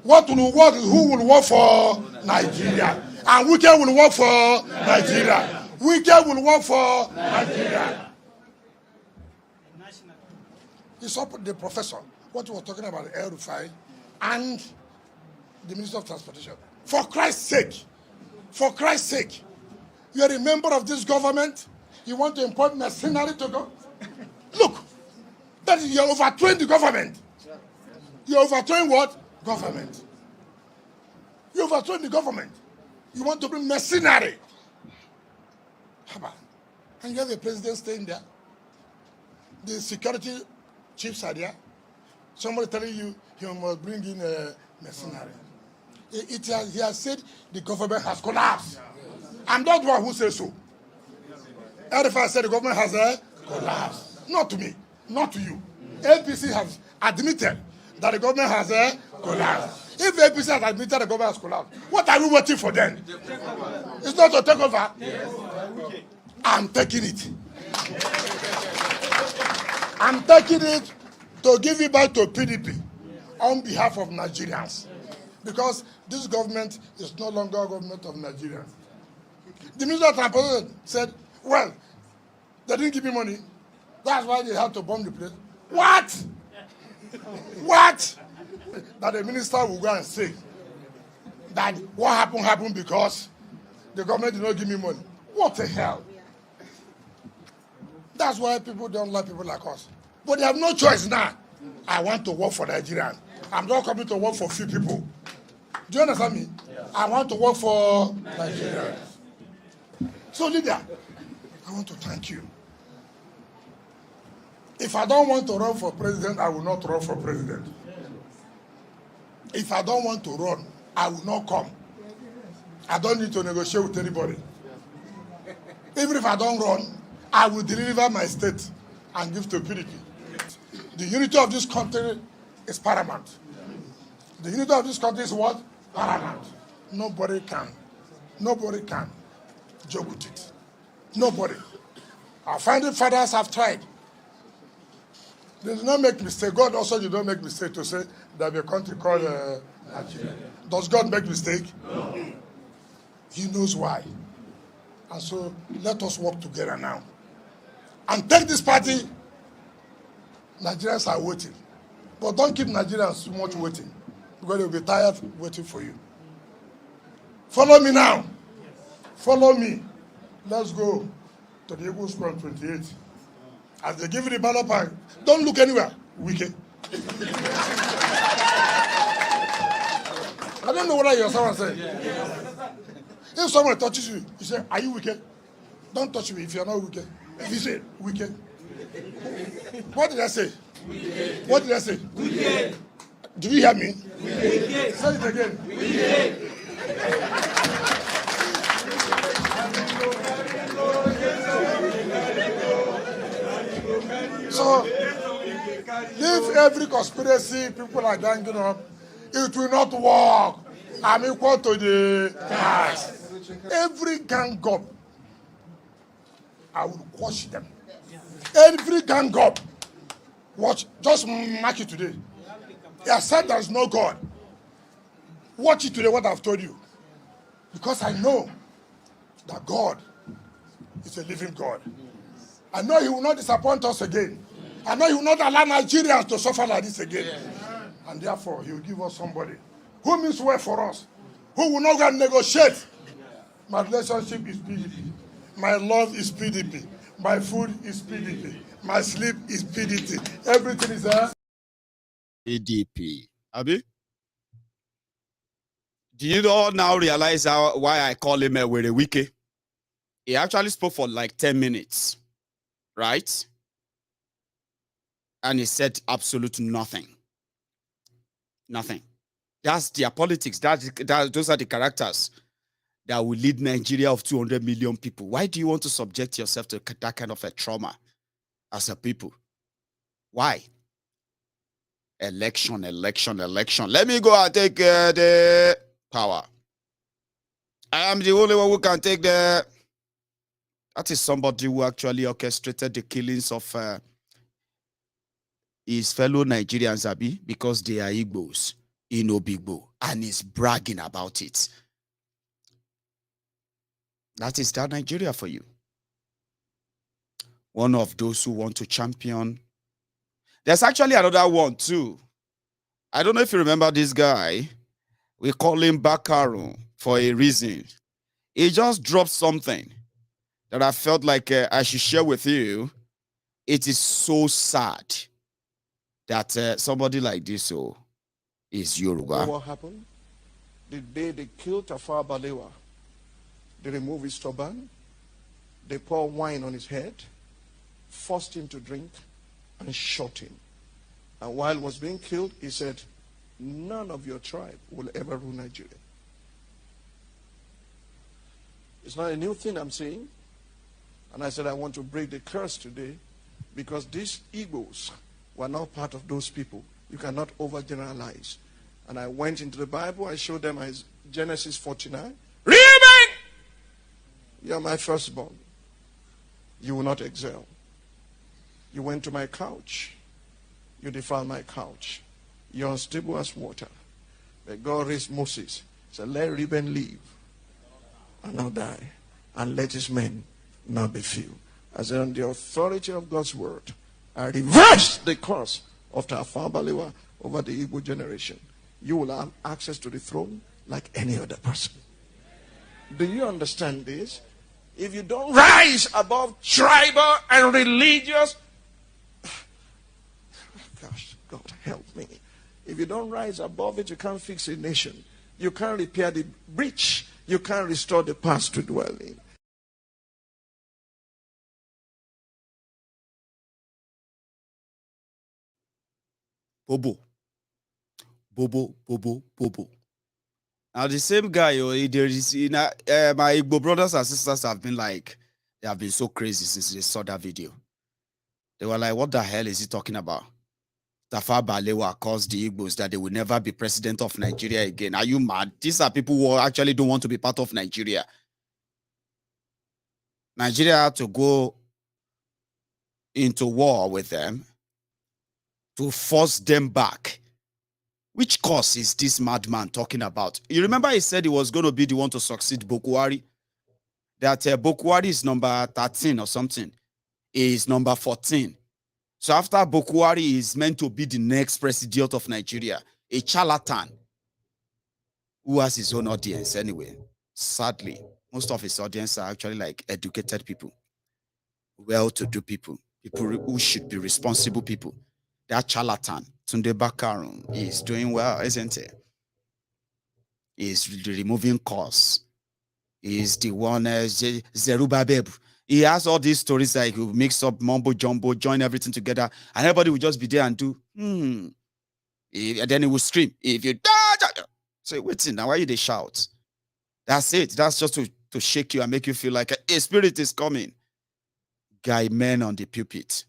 Who will work for Nigeria? And Wike will work for Nigeria. Wike will work for Nigeria. It's up the professor. What we were talking about, the L-Rufai and the Minister of Transportation. For Christ's sake, you are a member of this government. You want to import mercenary to go? Look, that is, you're overthrowing the government. You're overthrowing what? Government. You're overthrowing the government. You want to bring mercenary. And you have the president staying there. The security chiefs are there. Somebody telling you he must bring in a mercenary. He has said the government has collapsed. I'm not the one who says so. If I said the government has collapsed. Not to me, not to you. APC has admitted that the government has collapsed. If APC has admitted the government has collapsed, what are we waiting for then? It's not to take over. I'm taking it. I'm taking it to give it back to PDP on behalf of Nigerians. Because this government is no longer a government of Nigerians. The Minister of Transportation said, well, they didn't give me money. That's why they had to bomb the place. What? What? That the minister will go and say that what happened because the government did not give me money. What the hell? That's why people don't like people like us. But they have no choice now. I want to work for Nigerians. I'm not coming to work for few people. Do you understand me? Yeah. I want to work for Nigerians. So, leader, I want to thank you. If I don't want to run for president, I will not run for president. If I don't want to run, I will not come. I don't need to negotiate with anybody. Even if I don't run, I will deliver my state and give to PDP. The unity of this country is paramount. The unity of this country is what? Paramount. Nobody can joke with it. Nobody. Our founding fathers have tried. They do not make mistake. God also did not make mistake to say that a country called Nigeria. Does God make mistake? No. He knows why. And so let us work together now. And take this party. Nigerians are waiting. But don't keep Nigerians too much waiting, because they'll be tired waiting for you. Follow me now. Follow me. Let's go to the Eagle Square 28. As they give you the ballot pack, don't look anywhere. Wike. I don't know what you're someone saying. If someone touches you, you say, are you Wike? Don't touch me if you're not Wike. If you say, Wike. What did I say? Wike. What did I say? Wike. Did you hear me? Wike. Say it again. Wike. So, if every conspiracy people are ganging up, it will not work. I'm equal to the past. Every gang up, I will quash them. Every gang up, watch, just mark it today. I said there is no God. Watch it today, what I've told you. Because I know that God is a living God. I know he will not disappoint us again. I know he will not allow Nigerians to suffer like this again. And therefore, he will give us somebody who means well for us, who will not go and negotiate. My relationship is PDP. My love is PDP. My food is PDP. My sleep is PDP. Everything is there. PDP. Abi? Do you all now realize why I call him a Wike? He actually spoke for like 10 minutes, right? And he said absolute nothing. Nothing. That's their politics. Those are the characters that will lead Nigeria of 200 million people. Why do you want to subject yourself to that kind of a trauma as a people? Why? Election. Let me go and take the power. I am the only one who can take the... That is somebody who actually orchestrated the killings of his fellow Nigerians, Abi, because they are Igbos in Obigbo, and he's bragging about it. That is that Nigeria for you. One of those who want to champion. There's actually another one too. I don't know if you remember this guy. We call him Bakaru for a reason. He just dropped something that I felt like I should share with you. It is so sad that somebody like this is Yoruba. What happened? The day they killed Tafawa Balewa, they removed his turban, they poured wine on his head, forced him to drink, and shot him. And while he was being killed, he said, none of your tribe will ever rule Nigeria. It's not a new thing I'm saying. And I said I want to break the curse today because these Igbos were not part of those people. You cannot overgeneralize. And I went into the Bible. I showed them Genesis 49. Reuben! You are my firstborn. You will not excel. You went to my couch. You defiled my couch. You're unstable as water. But God raised Moses. Said, let Reuben live and not die. And let his men not be few. I said, on the authority of God's word, I reverse the curse of Tafawa Balewa over the Igbo generation. You will have access to the throne like any other person. Do you understand this? If you don't rise above tribal and religious, gosh, God help me. If you don't rise above it, you can't fix a nation. You can't repair the breach. You can't restore the past to dwell in. Bobo. Now the same guy, there is my Igbo brothers and sisters have been like, they have been so crazy since they saw that video. They were like, what the hell is he talking about? Tafawa Balewa caused the Igbos that they will never be president of Nigeria again. Are you mad? These are people who actually don't want to be part of Nigeria. Nigeria had to go into war with them to force them back. Which cause is this madman talking about? You remember he said he was going to be the one to succeed Buhari? That Buhari is number 13 or something. He is number 14. So after Buhari is meant to be the next president of Nigeria, a charlatan who has his own audience anyway. Sadly, most of his audience are actually like educated people, well-to-do people, people who should be responsible people. That charlatan, Tunde Bakaru, is doing well, isn't he? He's removing costs. He's the one, Zerubbabel. He has all these stories like he mix up mumbo jumbo, join everything together, and everybody will just be there and do, and then he will scream, if you say, wait now, why they shout? That's it. That's just to shake you and make you feel like a spirit is coming. Guy men on the pulpit.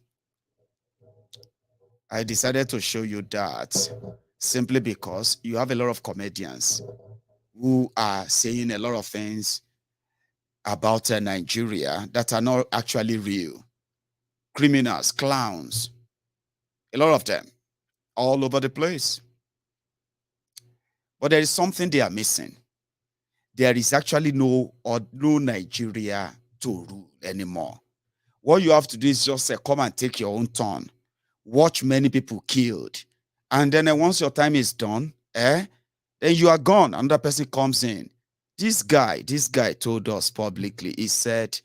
I decided to show you that simply because you have a lot of comedians who are saying a lot of things about Nigeria that are not actually real. Criminals, clowns, a lot of them, all over the place. But there is something they are missing. There is actually no Nigeria to rule anymore. What you have to do is just come and take your own turn. Watch many people killed. And then once your time is done, then you are gone. Another person comes in. This guy told us publicly, he said,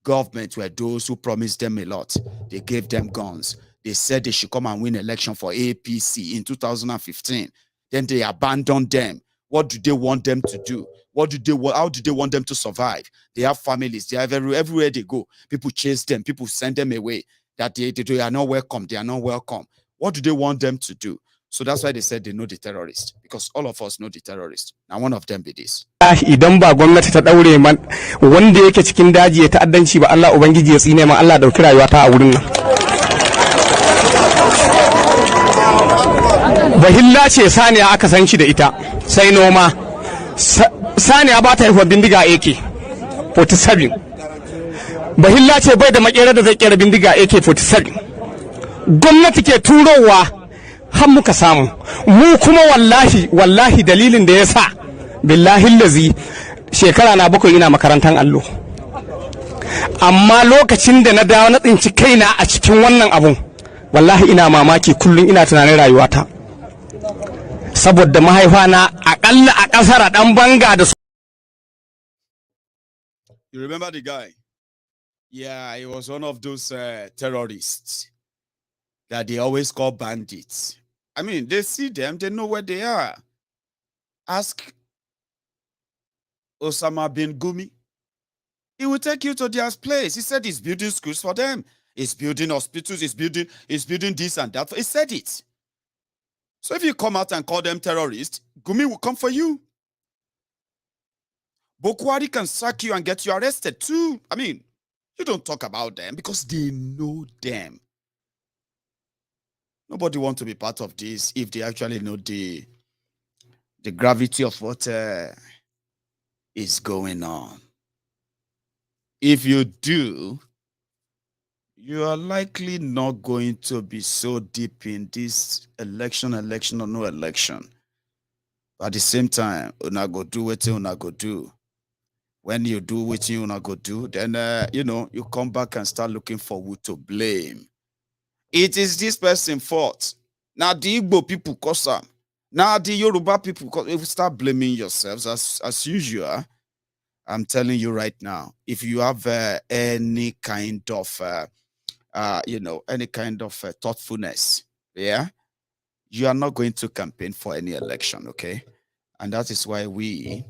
government were those who promised them a lot. They gave them guns. They said they should come and win election for APC in 2015. Then they abandoned them. What do they want them to do? What do they want? How do they want them to survive? They have families. They have everywhere they go. People chase them. People send them away. That they are not welcome. They are not welcome. What do they want them to do? So that's why they said they know the terrorists, because all of us know the terrorists. Now one of them be this. Idan ba gwamnati ta daure man wanda yake cikin daji ya ta'addanci ba Allah ubangiji ya tsine man Allah dauki rayuwa ta a wurin nan. Bahilla ce saniya aka san shi da ita sai noma. Saniya ba ta haihuwa bindiga AK-47. Bahilla ce bai da makera da zai kera bindiga AK-47. Gwamnati ke turowa har muka samu. Mu kuma wallahi dalilin da ya sa billahi lazi shekara na 7 ina makarantar allo. Amma lokacin da na dawo na tsinci kaina a cikin wannan abun wallahi ina mamaki kullum ina tunanin rayuwata. Saboda mahaifa na akalla a kasar dan banga da su. You remember the guy? Yeah, he was one of those terrorists that they always call bandits. I mean, they see them, they know where they are. Ask Osama bin Gumi. He will take you to their place. He said he's building schools for them. He's building hospitals. He's building this and that. He said it. So if you come out and call them terrorists, Gumi will come for you. Buhari can sack you and get you arrested too. I mean, you don't talk about them because they know them. Nobody wants to be part of this if they actually know the gravity of what is going on. If you do, you are likely not going to be so deep in this election or no election. But at the same time, una go do what you una go do. When you do what you una go do, then you come back and start looking for who to blame. It is this person's fault. Now the Igbo people cause them. Now the Yoruba people, if you start blaming yourselves as usual, I'm telling you right now, if you have any kind of thoughtfulness, yeah, you are not going to campaign for any election, okay? And that is why we,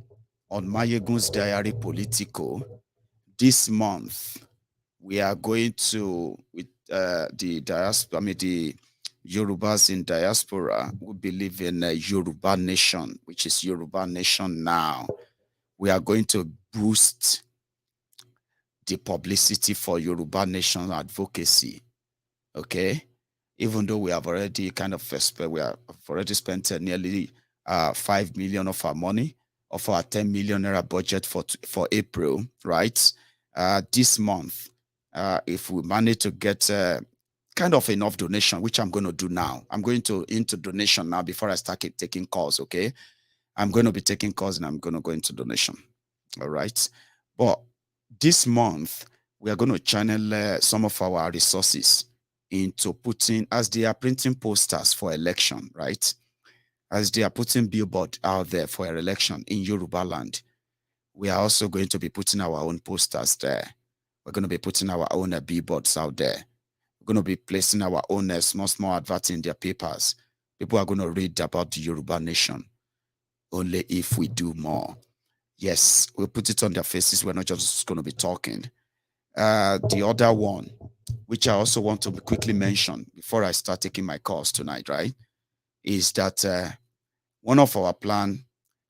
on Maiyegun's Diary Politico, this month, we are going to, with the diaspora, the Yorubas in diaspora who believe in Yoruba Nation, which is Yoruba Nation now. We are going to boost the publicity for Yoruba Nation advocacy, okay? Even though we have already spent nearly 5 million of our money, of our 10 million naira budget for April, right? This month, if we manage to get kind of enough donation, which I'm going to do now. I'm going into donation now before I start taking calls, okay? I'm going to be taking calls and I'm going to go into donation, all right? But this month, we are going to channel some of our resources into putting, as they are printing posters for election, right? As they are putting billboard out there for an election in Yorubaland, we are also going to be putting our own posters there. We're going to be putting our own billboards out there. We're going to be placing our own small adverts in their papers. People are going to read about the Yoruba Nation only if we do more. Yes, we'll put it on their faces. We're not just going to be talking. The other one, which I also want to quickly mention before I start taking my calls tonight, right, is that one of our plan,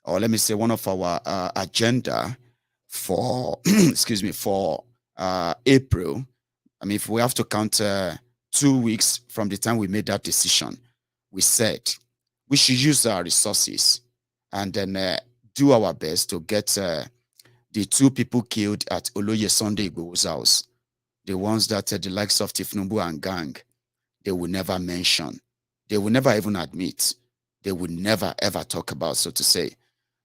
or let me say one of our agenda for, excuse me, for April. I mean, if we have to count 2 weeks from the time we made that decision, we said we should use our resources and then do our best to get the 2 people killed at Oloye Sunday Igboho's house, the ones that the likes of Tinubu and gang, they will never mention. They will never even admit. They will never, ever talk about, so to say.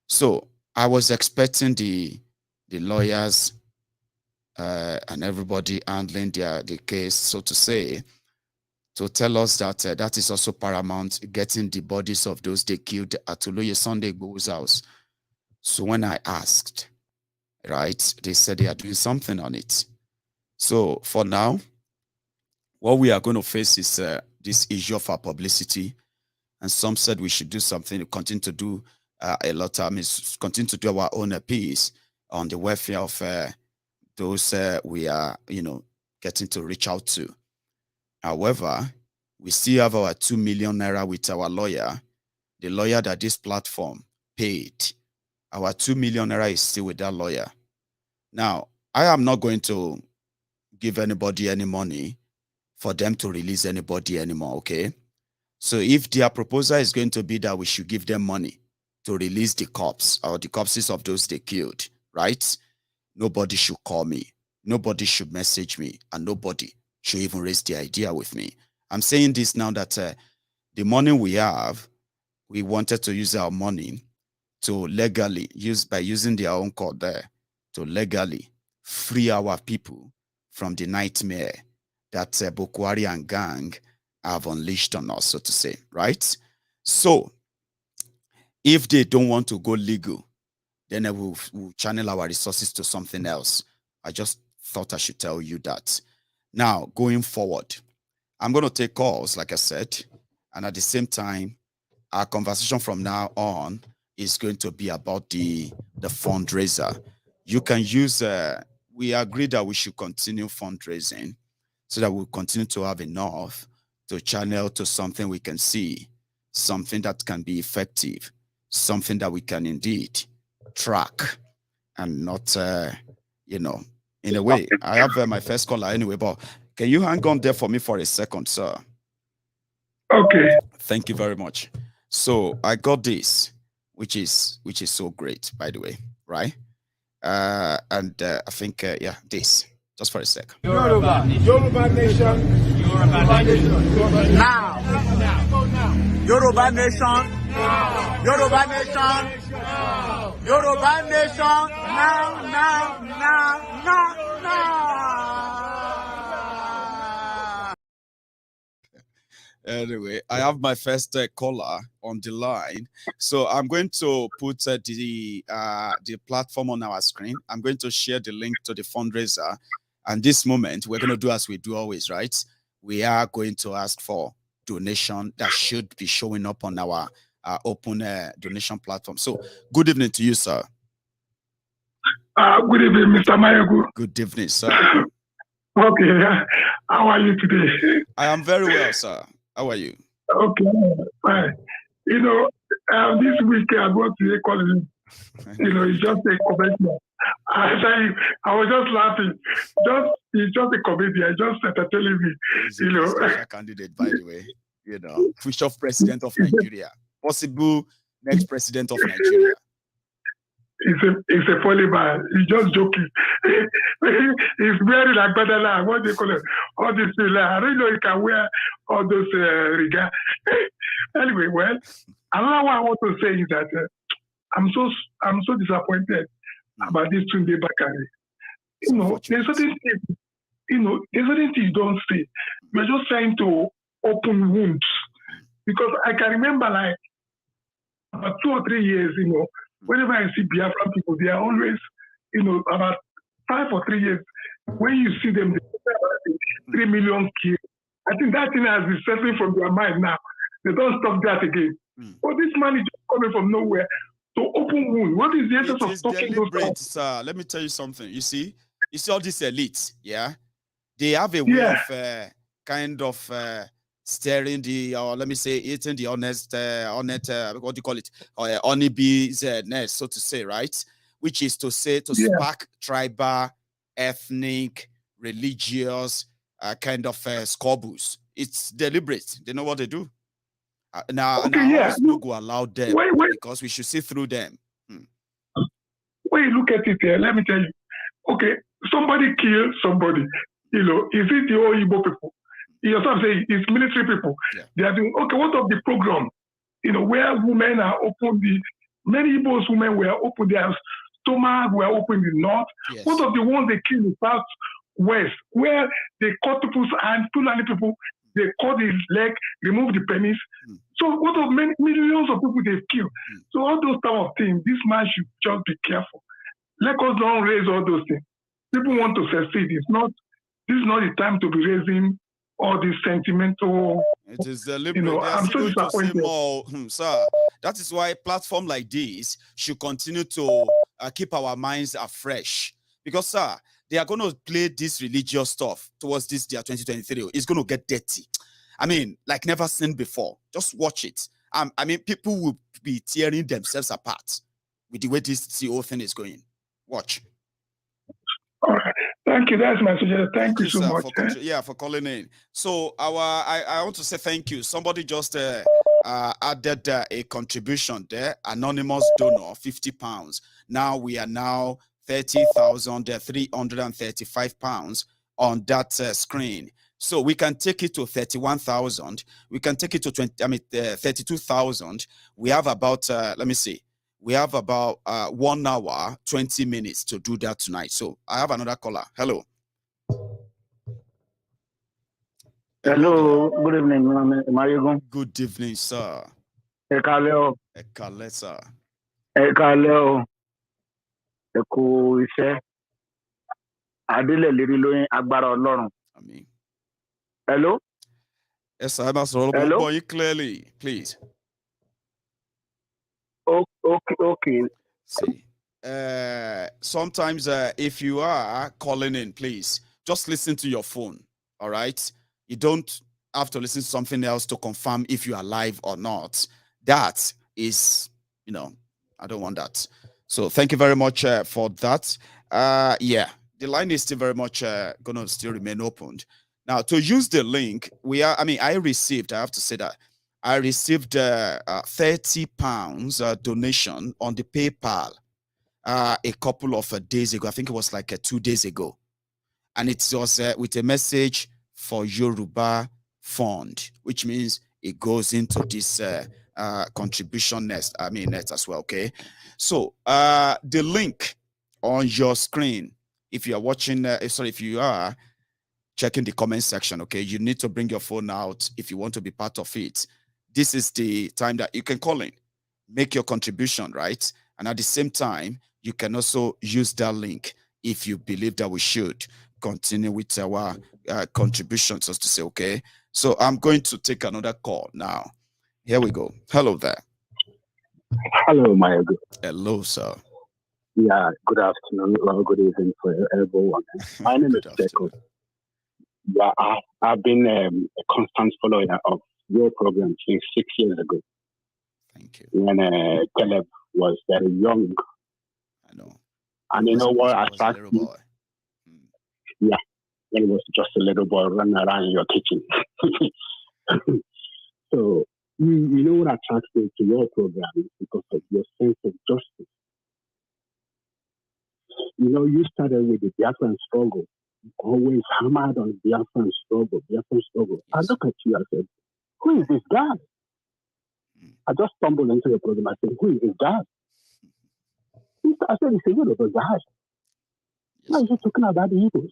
So I was expecting the lawyers and everybody handling the case, so to say, to tell us that that is also paramount, getting the bodies of those they killed at Oloye Sunday Igboho's house. So when I asked, right, they said they are doing something on it. So for now, what we are going to face is this issue of our publicity. And some said we should do something to continue to do a lot of, continue to do our own piece on the welfare of those we are, getting to reach out to. However, we still have our 2 million naira with our lawyer, the lawyer that this platform paid. Our 2 million naira is still with that lawyer. Now, I am not going to give anybody any money for them to release anybody anymore, okay? So if their proposal is going to be that we should give them money to release the corpse or the corpses of those they killed, right? Nobody should call me. Nobody should message me, and nobody should even raise the idea with me. I'm saying this now that the money we have, we wanted to use our money to legally by using their own court there to legally free our people from the nightmare that Buhari and gang have unleashed on us, so to say, right? So if they don't want to go legal, then we'll channel our resources to something else. I just thought I should tell you that. Now, going forward, I'm going to take calls, like I said, and at the same time, our conversation from now on is going to be about the fundraiser. You can use, we agreed that we should continue fundraising so that we'll continue to have enough to channel to something we can see, something that can be effective, something that we can indeed track and not, in a way. I have my first caller anyway, but can you hang on there for me for a second, sir? Okay. Thank you very much. So I got this, which is so great, by the way, right? I think, this. Just for a sec. Yoruba nation. Yoruba nation. Yoruba nation. Now. Yoruba nation. Now. Yoruba nation. Now. Yoruba nation. Now. Anyway, I have my first caller on the line, so I'm going to put the platform on our screen. I'm going to share the link to the fundraiser. And this moment, we're going to do as we do always, right? We are going to ask for donation that should be showing up on our open donation platform. So, good evening to you, sir. Good evening, Mr. Maiyegun. Good evening, sir. Okay, how are you today? I am very well, sir. How are you? Okay, fine. This week I got to a college. It's just a comedian. I was just laughing. It's just a comedian. Just telling me, He's a special candidate, by the way. Future president of Nigeria, possible next president of Nigeria. It's a funny man. He's just joking. He's wearing like badala. What do you call it? All this. I don't know he can wear all those riga. Anyway, well, another one I want to say is that I'm so disappointed about this Tunde Bakare. There's certain things. There's certain things you don't say. We're just trying to open wounds because I can remember like about 2 or 3 years. Whenever I see Biafran people, they are always, about 5 or 3 years. When you see them, they say about 3 million killed. I think that thing has been settling from their mind now. They don't stop that again. But this man is just coming from nowhere to open wound. What is the essence of talking deliberate, sir. Let me tell you something. You see all these elites, yeah? They have a way of kind of steering let me say, eating the honest, what do you call it? Honeybee's nest, so to say, right? Which is to say, to spark tribal, ethnic, religious kind of squabbles. It's deliberate. They know what they do. Now no go allow them because we should see through them. When you look at it here, let me tell you. Okay, somebody killed somebody. Is it the old Igbo people? You yourself say it's military people. Yeah. They are doing okay. What of the program? Where women are open. Many Igbo's women were open. Their stomach were open in the north. Yes. What of the ones they killed in the southwest, where they cut people's hands, Fulani people, they cut the leg, remove the penis. So what of millions of people they've killed? So all those type of things, this man should just be careful. Let us don't raise all those things. People want to succeed. It's not This is not the time to be raising all these sentimental. It is deliberate. They are I'm still so going to say disappointed. more, sir. That is why a platform like this should continue to keep our minds afresh. Because, sir, they are going to play this religious stuff towards this year 2023. It's going to get dirty. I mean, like never seen before. Just watch it. I mean, people will be tearing themselves apart with the way this whole thing is going. Watch. All right. Thank you. That's my suggestion. Thank you so sir, much. for calling in. So I want to say thank you. Somebody just added a contribution there. Anonymous donor, £50. Now we are now 30,335 pounds on that screen. So we can take it to 31,000. We can take it to 32,000. We have about let me see. We have about 1 hour, 20 minutes to do that tonight. So I have another caller. Hello. Hello. Good evening, Maiyegun. Good evening, sir. Ekale, sir. Ekale, Eku iṣẹ́. Adele leri lóyún agbára Ọlọ́run. Amen. Hello. Yes, sir. I must roll you clearly, please. Okay. See, sometimes if you are calling in, please just listen to your phone. All right, you don't have to listen to something else to confirm if you are live or not. That is, I don't want that. So thank you very much for that. Yeah, the line is still very much gonna still remain opened. Now to use the link, I have to say that. I received £30 donation on the PayPal a couple of days ago. I think it was like 2 days ago. And it was with a message for Yoruba Fund, which means it goes into this contribution net as well, okay? So the link on your screen, if you are watching, if you are checking the comment section, okay, you need to bring your phone out if you want to be part of it. This is the time that you can call in, make your contribution, right? And at the same time, you can also use that link if you believe that we should continue with our contributions, so to say, okay? So I'm going to take another call now. Here we go. Hello there. Hello, Maiyegun. Hello, sir. Yeah, good afternoon or good evening for everyone. My name is Jacob. Yeah, I've been a constant follower of your program since 6 years ago. Thank you. When Caleb was very young. I know. And you know what attracted me? Yeah, when he was just a little boy running around in your kitchen. So, you know what attracts me to your program is because of your sense of justice. You know, you started with the Biafran struggle. You always hammered on Biafran struggle. Yes. I look at you, I said, who is this guy? I just stumbled into the program. I said, who is this guy? I said, he's a Yoruba guy. Why is he talking about the Igbos?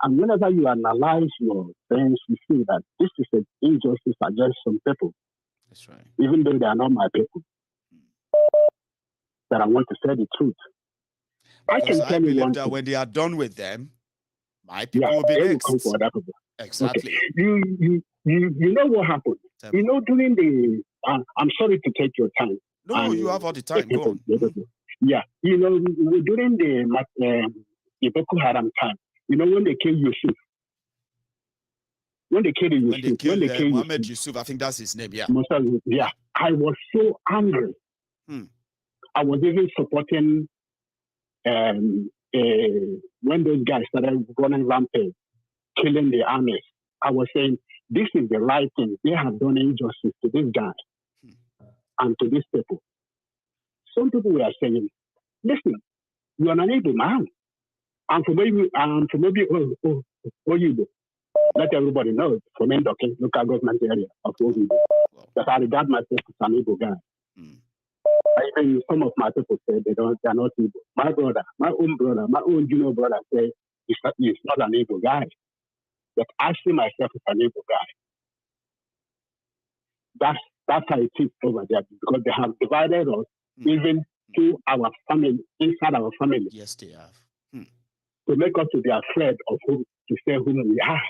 And whenever you analyze your things, you see that this is an injustice against some people. That's right. Even though they are not my people. That I want to say the truth. Because I believe that when they are done with them, my people will be next. Will come for other people. Exactly. Okay. You know what happened? You know, during the I'm sorry to take your time. No, you have all the time. Go on. Yeah, you know, during the Boko Haram time, you know, when they killed Yusuf. When they killed Mohammed Yusuf, I think that's his name, yeah. Yeah, I was so angry. I was even supporting when those guys started running rampage, killing the armies. I was saying, this is the right thing. They have done injustice to this guy and to these people. Some people were saying, listen, you are an able man. And for maybe, you let everybody know from Endokin, local government area of Ogibo, that I regard myself as an able guy. Even some of my people say they are not able. My own junior brother say he's not an able guy. But I see myself as an able guy. That's how it is over there, because they have divided us even to our family, inside our family. Yes, they have. To make us to be afraid of to say who we are.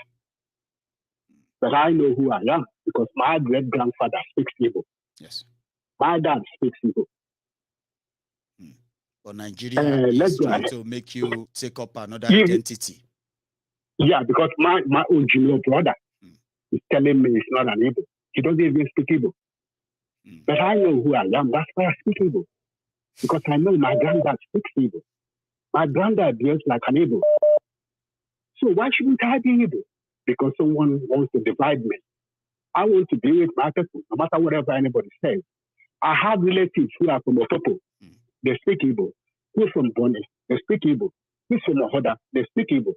But I know who I am because my great-grandfather speaks Igbo. Yes. My dad speaks Igbo. But Nigeria is trying to make you take up another identity. Yeah, because my own junior brother is telling me he's not an Igbo. He doesn't even speak Igbo. But I know who I am. That's why I speak Igbo. Because I know my granddad speaks Igbo. My granddad behaves like an Igbo. So why shouldn't I be Igbo? Because someone wants to divide me. I want to be with my people, no matter whatever anybody says. I have relatives who are from Opopo. They speak Igbo. Who's from Bonny? They speak Igbo. Who's from Ohoda? They speak Igbo.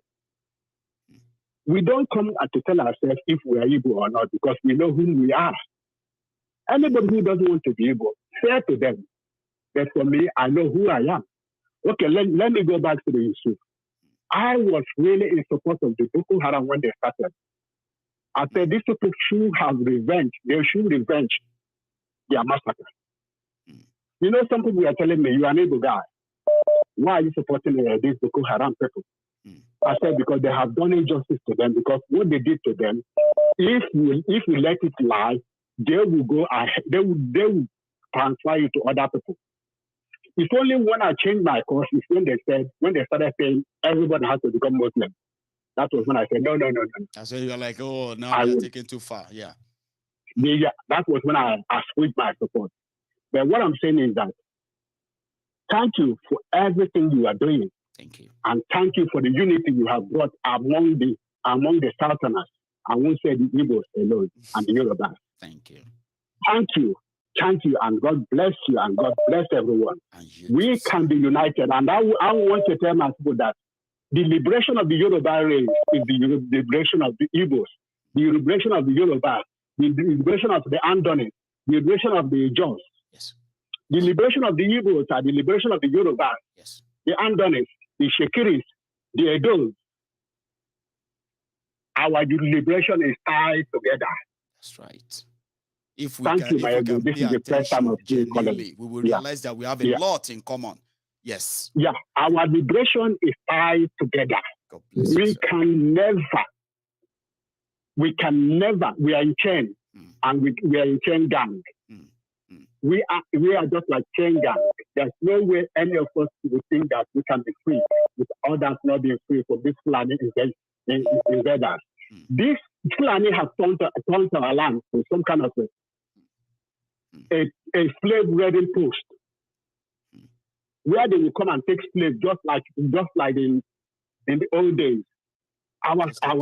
We don't come to tell ourselves if we are Igbo or not because we know who we are. Anybody who doesn't want to be Igbo, say to them. But for me, I know who I am. Okay, let me go back to the issue. I was really in support of the Boko Haram when they started. I said these people should have revenge. They should revenge their massacre. You know, some people are telling me, you are an Igbo guy. Why are you supporting these Boko Haram people? I said, because they have done injustice to them, because what they did to them, if we let it lie, they will go ahead, they will transfer it to other people. It's only when I changed my course, is when they started saying everybody has to become Muslim. That was when I said, no. I said, you're like, oh, now they're taking too far. Yeah. Yeah, that was when I switched my support. But what I'm saying is that thank you for everything you are doing. Thank you. And thank you for the unity you have brought among the Southerners. I won't say the Igbos alone and the Yorubas. Thank you. Thank you. Thank you. And God bless you. And God bless everyone. We can be united. And I want to tell my people that the liberation of the Yoruba race is the liberation of the Igbos, the liberation of the Yorubas, the liberation of the Andonis, the liberation of the Jaws. Yes. The liberation of the Igbos are the liberation of the Yorubas, yes, the Andonis, the Shekiris, the Edos. Our liberation is tied together. That's right. If we Thank can, you, Maiyegun. This is the first time of genuinely, we will realize that we have a lot in common. Yes. Yeah, our liberation is tied together. God bless We you, can never, we are in chain, and we are in chain gang. We are just like chain gang. There's no way any of us will think that we can be free with others not being free from this Fulani invaders. This Fulani have turned our land to some kind of a slave-ready post, where they will come and take slaves just like in the old days. Our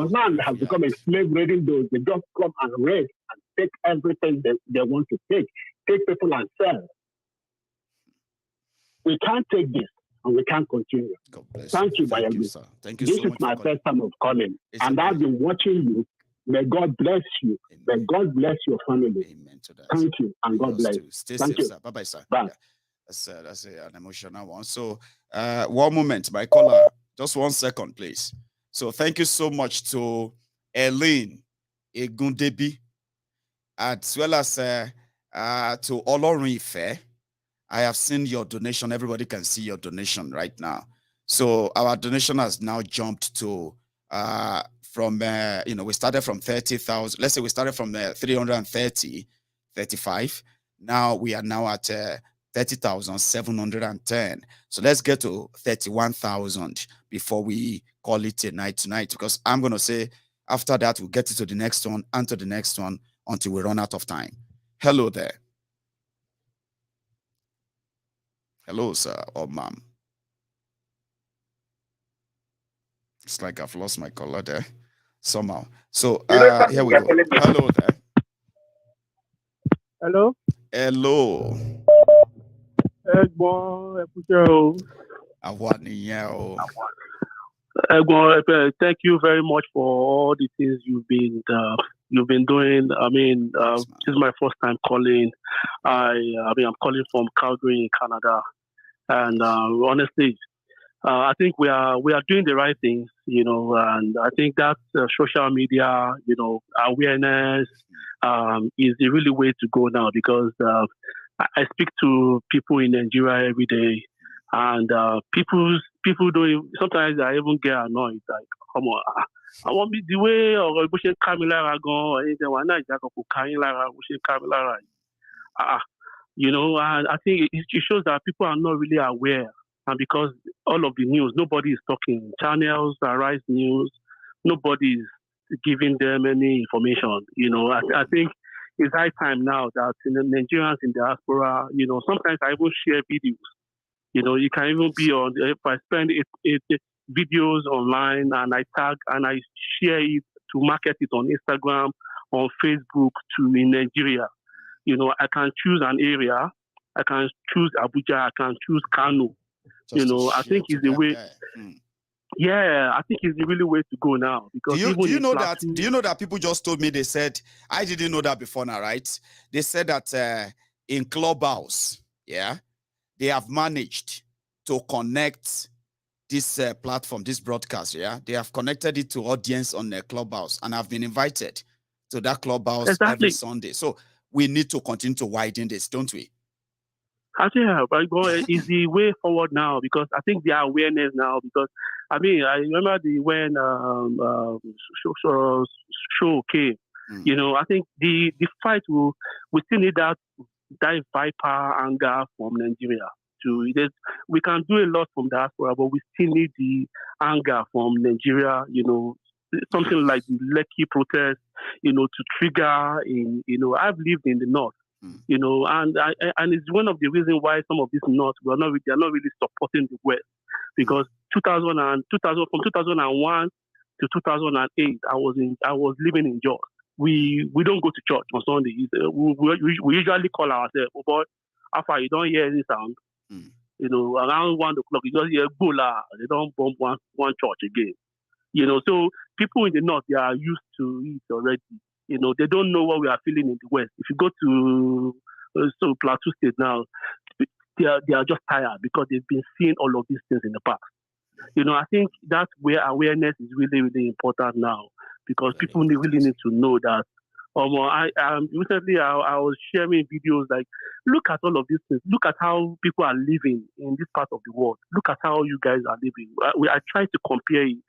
land has become a slave-ready post. They just come and raid and take everything they want to take people and sell. We can't take this and we can't continue. Thank you, Maiyegun. Sir. Thank you this so much. This is my first time of calling, and I've been watching you. May God bless you. Amen. May God bless your family. Amen to that. Thank you, and God bless. Stay Thank safe, you. sir. Bye-bye, sir. Bye. Yeah. That's an emotional one. So, one moment, my caller. Just 1 second, please. So, thank you so much to Eileen Egundebi, as well as to Olorun Ife. I have seen your donation. Everybody can see your donation right now. So our donation has now jumped to we started from 30,000. Let's say we started from 330, 35. Now we are now at 30,710. So let's get to 31,000 before we call it a night tonight, because I'm going to say after that, we'll get to the next one and to the next one until we run out of time. Hello there. Hello, sir or ma'am. It's like I've lost my caller there somehow. So here we go. Hello there. Hello. Hello. Thank you very much for all the things you've been doing. I mean, this is my first time calling. I'm calling from Calgary in Canada, and honestly, I think we are doing the right things, and I think that social media, awareness is the really way to go now, because I speak to people in Nigeria every day, and people don't. Sometimes I even get annoyed. Like, come on, I want me the way or bó ṣe ń ká mi lára gan, ẹ̀yin tẹ́ wà Naija kan kò ká yín lára bó ṣe ń ká mi lára yìí. You know, and I think it shows that people are not really aware. And because all of the news, nobody is talking. Channels, Arise News, nobody is giving them any information. You know, I think it's high time now that Nigerians in diaspora, you know, sometimes I even share videos. You know, you can even be on, if I spend eight videos online and I tag and I share it to market it on Instagram, on Facebook in Nigeria. You know, I can choose an area. I can choose Abuja. I can choose Kano. You know, I think it's the way. Yeah, I think it's the really way to go now. Because do you know that? Do you know that people just told me? They said I didn't know that before now, right? They said that in Clubhouse, yeah, they have managed to connect this platform, this broadcast. Yeah, they have connected it to audience on their Clubhouse, and I've been invited to that Clubhouse every Sunday. So we need to continue to widen this, don't we? Yeah, but it's the way forward now because I think there are awareness now because I mean I remember when show came, you know, I think the fight we still need that viper anger from Nigeria. We can do a lot from diaspora, but we still need the anger from Nigeria, you know, something like the Lekki protest, you know, to trigger in, you know, I've lived in the north. You know, and it's one of the reasons why some of these North they are not really supporting the West because 2001 to 2008 I was living in Jos. We don't go to church on Sunday. We usually call ourselves, oh boy, after you don't hear any sound, you know, around 1 o'clock you just hear Bola. They don't bomb one church again. You know, so people in the North they are used to it already. You know, they don't know what we are feeling in the West. If you go to Plateau State now, they are just tired because they've been seeing all of these things in the past. You know, I think that's where awareness is really, really important now because people really need to know that. Recently I was sharing videos like, look at all of these things. Look at how people are living in this part of the world. Look at how you guys are living. I try to compare it.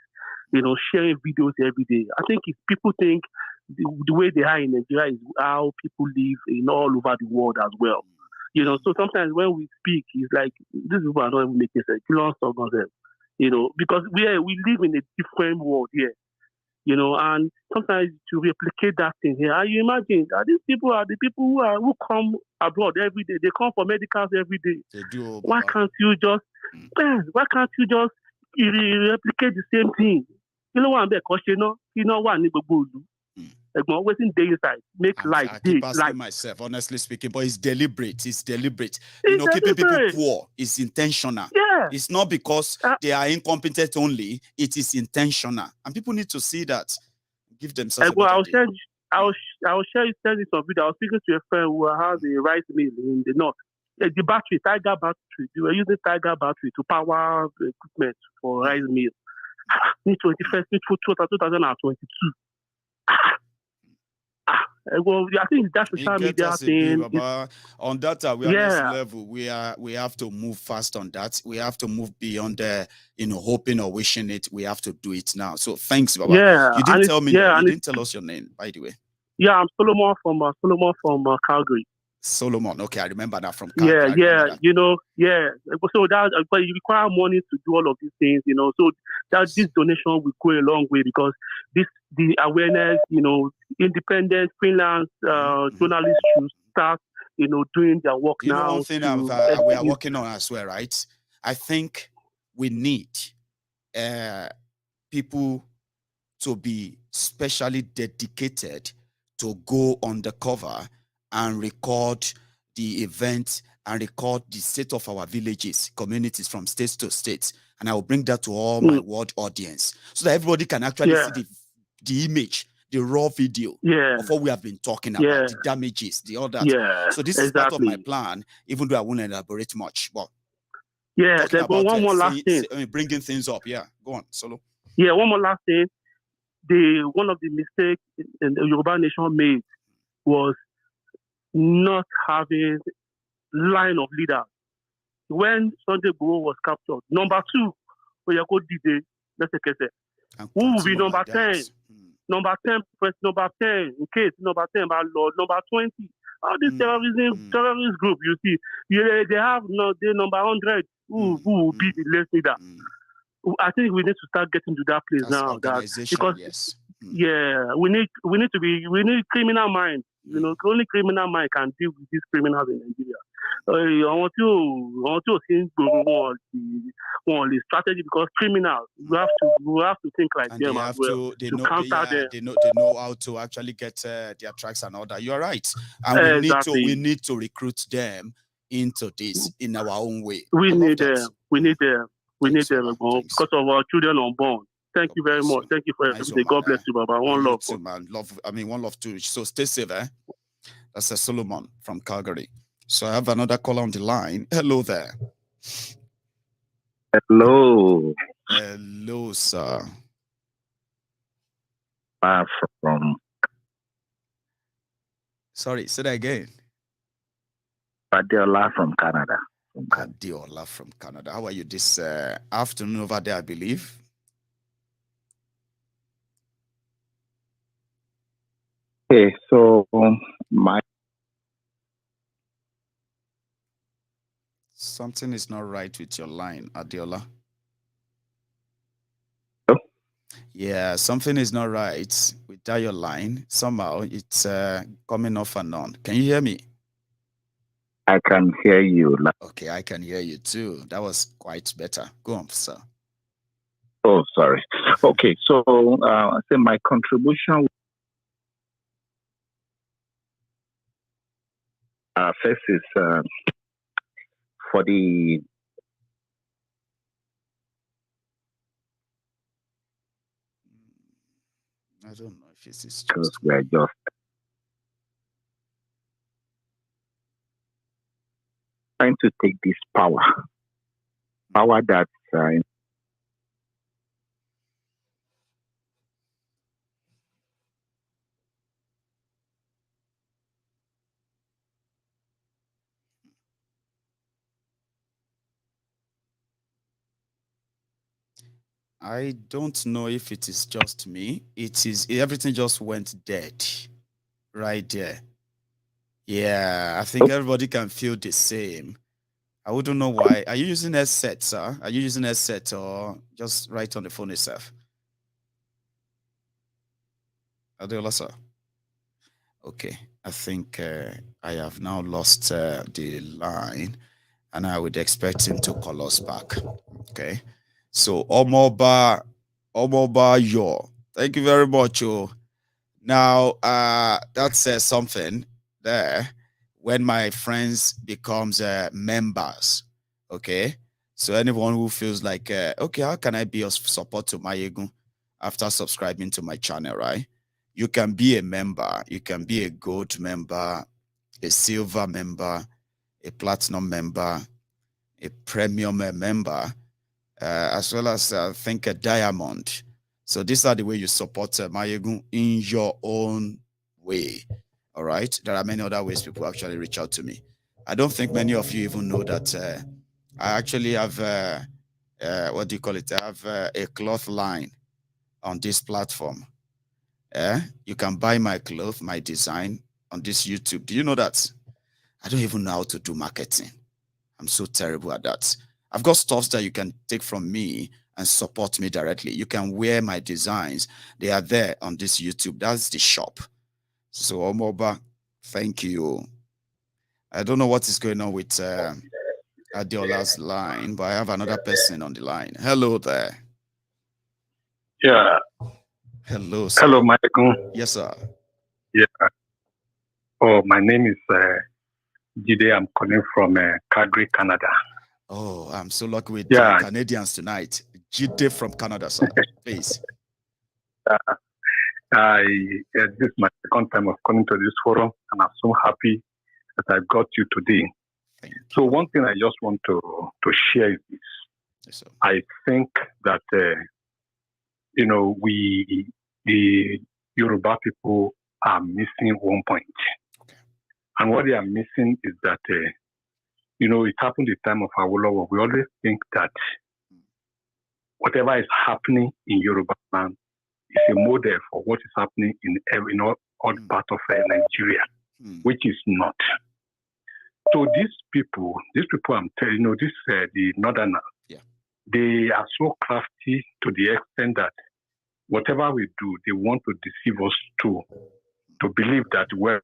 You know, sharing videos every day. I think if people think the way they are in Nigeria is how people live in all over the world as well. You know, so sometimes when we speak, it's like, these people are not even making sense. You know, because we live in a different world here. You know, and sometimes to replicate that thing here, and you imagine that these people are the people who come abroad every day. They come for medicals every day. They do. Why can't you just replicate the same thing? You know what I'm waiting day inside, make life. I keep asking myself, honestly speaking, but it's deliberate. It's deliberate. You know, keeping people poor is intentional. Yeah. It's not because they are incompetent only. It is intentional, and people need to see that. Give themselves. I'll share you some video. I was speaking to a friend who has a rice mill in the north. The battery, Tiger battery. They were using Tiger battery to power equipment for rice mill. In 2022. Well, I think that's the social media thing. On that awareness level, we have to move fast on that. We have to move beyond hoping or wishing it. We have to do it now. So thanks, Baba. Yeah, you didn't tell me. You didn't tell us your name, by the way. Yeah, I'm Solomon from Calgary. Solomon, okay, I remember that from Calgary. Yeah, you know, yeah. So that, but you require money to do all of these things, you know. So that this donation will go a long way because the awareness, you know, independent freelance journalists should start, you know, doing their work now. You know, one thing we are working on as well, right? I think we need people to be specially dedicated to go undercover and record the event and record the state of our villages, communities from states to states. And I will bring that to all my world audience so that everybody can actually see the image, the raw video of what we have been talking about, the damages, the all that. Yeah, so this is part of my plan, even though I won't elaborate much. But there's one more last thing. Bringing things up. Yeah, go on, Solo. Yeah, one more last thing. One of the mistakes in the Yoruba nation made was not having line of leaders. When Sunday Igboho was captured, number 2, Oyeko Dide, Who will be number 10? Number 10, number 10, in case number 10, but Lord, number 20. All this terrorist group, you see, they have the number 100 who will be the last leader. I think we need to start getting to that place now. Because we need criminal minds. You know, only criminal mind can deal with these criminals in Nigeria. I want to think the strategy, because criminals, we have to think like them as well. They know how to actually get their tracks and all that. You're right, and we need to recruit them into this in our own way. We need them because of our children unborn. Thank you very much. Thank you for everything. God bless you, Baba. One love. Too, man. One love too. So stay safe, eh? That's a Solomon from Calgary. So I have another caller on the line. Hello there. Hello. Hello, sir. From. Sorry, say that again. Adiola from Canada. Adiola from Canada. How are you this afternoon over there, I believe? Okay, so something is not right with your line, Adiola. Hello? Yeah, something is not right with that your line. Somehow it's coming off and on. Can you hear me? I can hear you. Okay, I can hear you too. That was quite better. Go on, sir. Oh, sorry. Okay, so I say my contribution first is for the I don't know if it's just we're just trying to take this power that's I don't know if it is just me. Everything just went dead right there. Yeah, I think everybody can feel the same. I wouldn't know why. Are you using headset, sir? Are you using headset or just right on the phone itself? Adeola, sir. Okay, I think I have now lost the line, and I would expect him to call us back. Okay. So, Omoba Yo, thank you very much. Oh. Now, that says something there when my friends becomes members. Okay. So, anyone who feels like, okay, how can I be of support to Maiyegun after subscribing to my channel, right? You can be a member. You can be a gold member, a silver member, a platinum member, a premium member. As well as I think a diamond. So these are the way you support Maiyegun in your own way. All right. There are many other ways people actually reach out to me. I don't think many of you even know that I actually have what do you call it? I have a cloth line on this platform. You can buy my cloth, my design on this YouTube. Do you know that? I don't even know how to do marketing. I'm so terrible at that. I've got stuff that you can take from me and support me directly. You can wear my designs. They are there on this YouTube. That's the shop. So, Omoba, thank you. I don't know what is going on with Adiola's line, but I have another person on the line. Hello there. Yeah. Hello, sir. Hello, Maiyegun. Yes, sir. Yeah. Oh, my name is Jide. I'm calling from Calgary, Canada. Oh, I'm so lucky with Canadians tonight. Jide from Canada, sir. Please. This is my second time of coming to this forum, and I'm so happy that I got you today. So one thing I just want to share is this. Yes, I think that, we, the Yoruba people, are missing one point. Okay. And what they are missing is that, it happened the time of Awolowo. We always think that whatever is happening in Yorubaland is a model for what is happening in all part of Nigeria, which is not. So these people I'm telling you, the northerners, they are so crafty to the extent that whatever we do, they want to deceive us to believe that, well,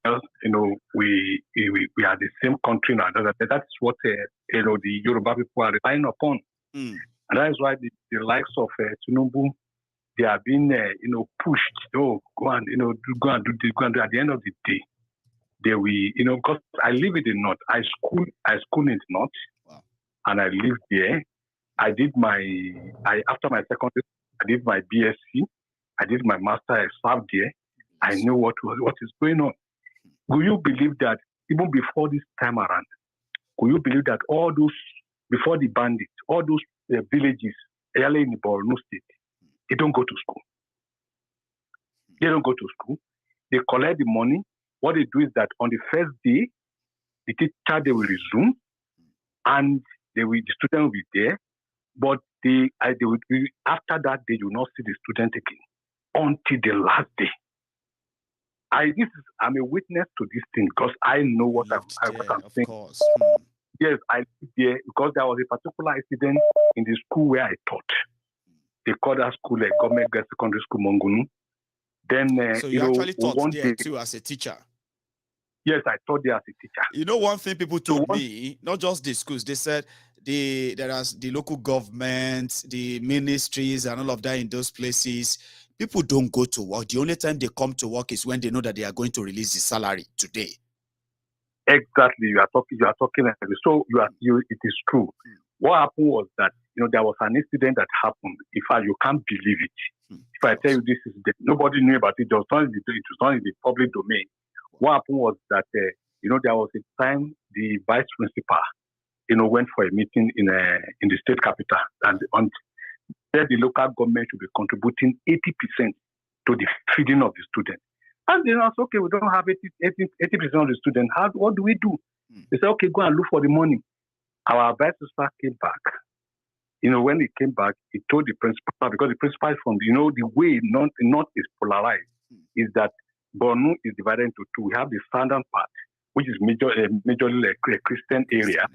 we are the same country now. That's what the Yoruba people are relying upon. And that is why the likes of Tinubu, they are being pushed. Go and do this, go and do. At the end of the day, they will, because I live in the north. I school in the north, and I lived there. I did after my secondary, I did my BSc, I did my master, I served there. I know what is going on. Will you believe that even before this time around, will you believe that all those, before the bandits, all those villages, early in the Borno state, they don't go to school. They don't go to school. They collect the money. What they do is that on the first day, the teacher, they will resume, and the student will be there. But they will, after that, they will not see the student again until the last day. I'm a witness to this thing because I know what I'm saying. Course. Yes, I lived there because there was a particular incident in the school where I taught. They called that school a government girls secondary school, Mongunu. Then, so you actually taught there too as a teacher? Yes, I taught there as a teacher. You know, one thing people told me, not just the schools, they said there are the local governments, the ministries, and all of that in those places. People don't go to work. The only time they come to work is when they know that they are going to release the salary today. Exactly, you are talking. So it is true. What happened was that there was an incident that happened. In fact, you can't believe it. If I tell you this is nobody knew about it. It was not in the public domain. What happened was that there was a time the vice principal went for a meeting in the state capital, and said the local government should be contributing 80% to the feeding of the students. And they asked, okay, we don't have 80% of the students. What do we do? They said, okay, go and look for the money. Our vice principal came back. When he came back, he told the principal, because the principal is from, the way North is polarized, is that Borno is divided into two. We have the southern part, which is majorly a Christian area.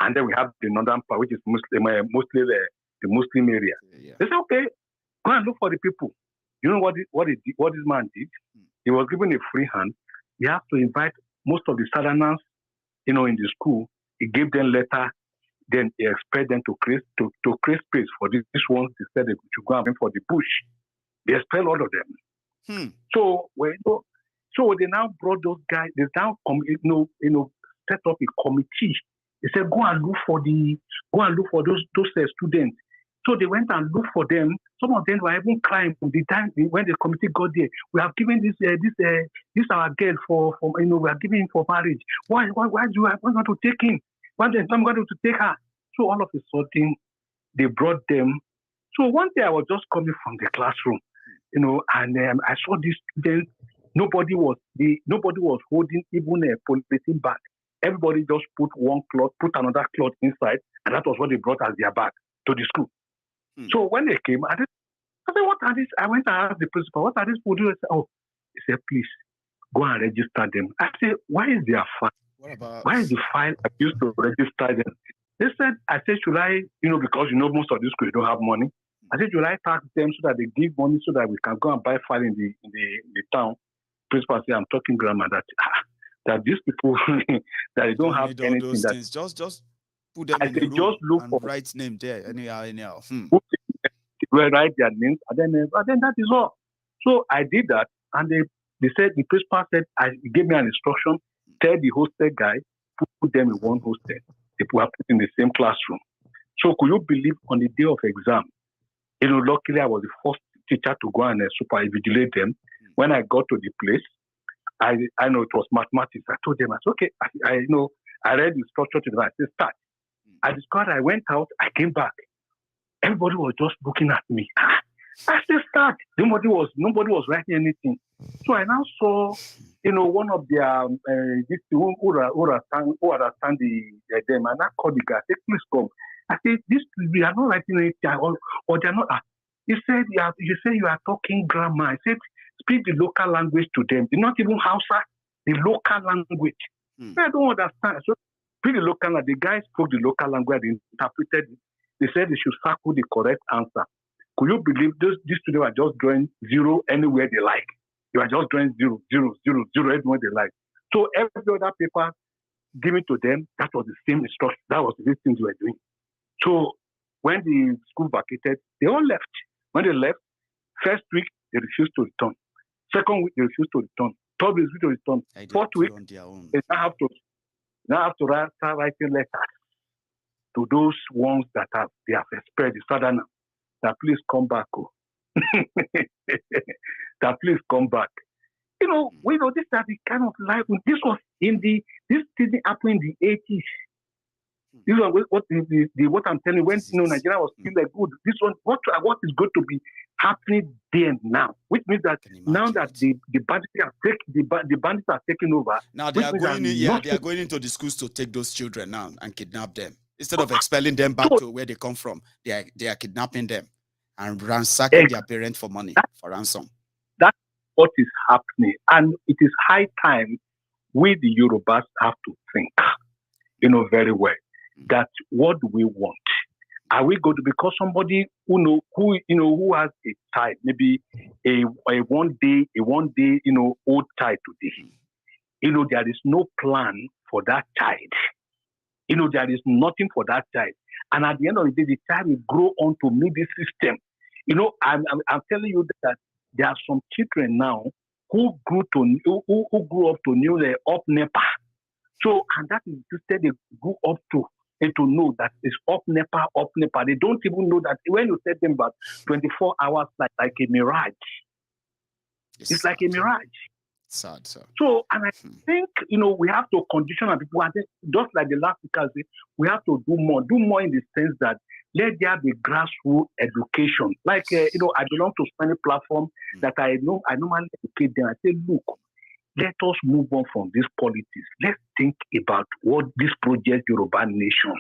And then we have the northern part, which is mostly the Muslim area. They said, okay, go and look for the people. You know what this man did? He was given a free hand. He had to invite most of the southerners, in the school. He gave them letter. Then he expected them to create space for this ones. They said they should go and wait for the bush. They expelled all of them. So they now brought those guys. They now set up a committee. They said, go and look for those students. So they went and looked for them. Some of them were even crying the time when the committee got there. We have given this our girl for we are giving him for marriage. Why do I want to take him? Why do I'm going to take her? So all of a sudden they brought them. So one day I was just coming from the classroom, and I saw these students. Nobody was holding even a polythene bag. Everybody just put one cloth, put another cloth inside, and that was what they brought as their bag to the school. So when they came, I said, what are these? I went and asked the principal, what are these people doing? He said, please, go and register them. I said, why is their file? Why is the file I used to register them? They said, should I, because most of these schools don't have money. I said, should I tax them so that they give money so that we can go and buy file in the town? Principal said, I'm talking grammar, that these people, that they don't have anything. Those things. Just put them in the room just look and write name there anyhow. Write their names, and then that is all. So I did that, and they said, the principal said, he gave me an instruction, tell the hostel guy, put them in one hostel. They were put in the same classroom. So could you believe on the day of exam, luckily I was the first teacher to go and supervigilate them. When I got to the place, I know it was mathematics. I told them, I said, okay, I read the structure to them. I said, start. I discovered I went out, I came back. Everybody was just looking at me. I said, start. Nobody was writing anything. So I now saw, one of their, who understand them, and I called the guy. I said, please come. I said, we are not writing anything, or they're not. He said, you say you are talking grammar. I said, speak the local language to them. They're not even Hausa, the local language. I don't understand. So speak the local language. The guy spoke the local language, they interpreted it. They said they should circle the correct answer. Could you believe these students are just drawing zero anywhere they like? They are just drawing zero, zero, zero, zero everywhere they like. So every other paper given to them, that was the same instruction. That was the things we were doing. So when the school vacated, they all left. When they left, first week, they refused to return. Second week, they refused to return. Third week, they refused to return. Fourth week, they now have to start writing letters to those ones that they have expelled, the southerners, that please come back. That please come back. You know, we know this are the kind of life. This was this didn't happen in the 80s. This is what I'm telling you. When Nigeria was still like good, this one what is going to be happening there now? Which means that now that the bandits are taking over. Now they are going they are going into the schools to take those children now and kidnap them. Instead of expelling them back to where they come from, they are kidnapping them and ransacking their parents for money, for ransom. That's what is happening. And it is high time we the Yorubas have to think, very well, that what do we want? Are we going to, because somebody who has a child, maybe a one day, old child today, there is no plan for that child. There is nothing for that child. And at the end of the day, the child will grow on to meet this system. I'm telling you that there are some children now who grew up to know the up NEPA. So, and that is the system they grew up to, and to know that it's up NEPA, up NEPA. They don't even know that when you set them back 24 hours like a mirage. It's like a mirage. Sad, sir. So, and I think, we have to condition our people. I think just like the last speaker said, we have to do more in the sense that let there be grassroots education. Like, I belong to many platforms that I normally educate them. I say, look, let us move on from this politics. Let's think about what this project Yoruba Nation,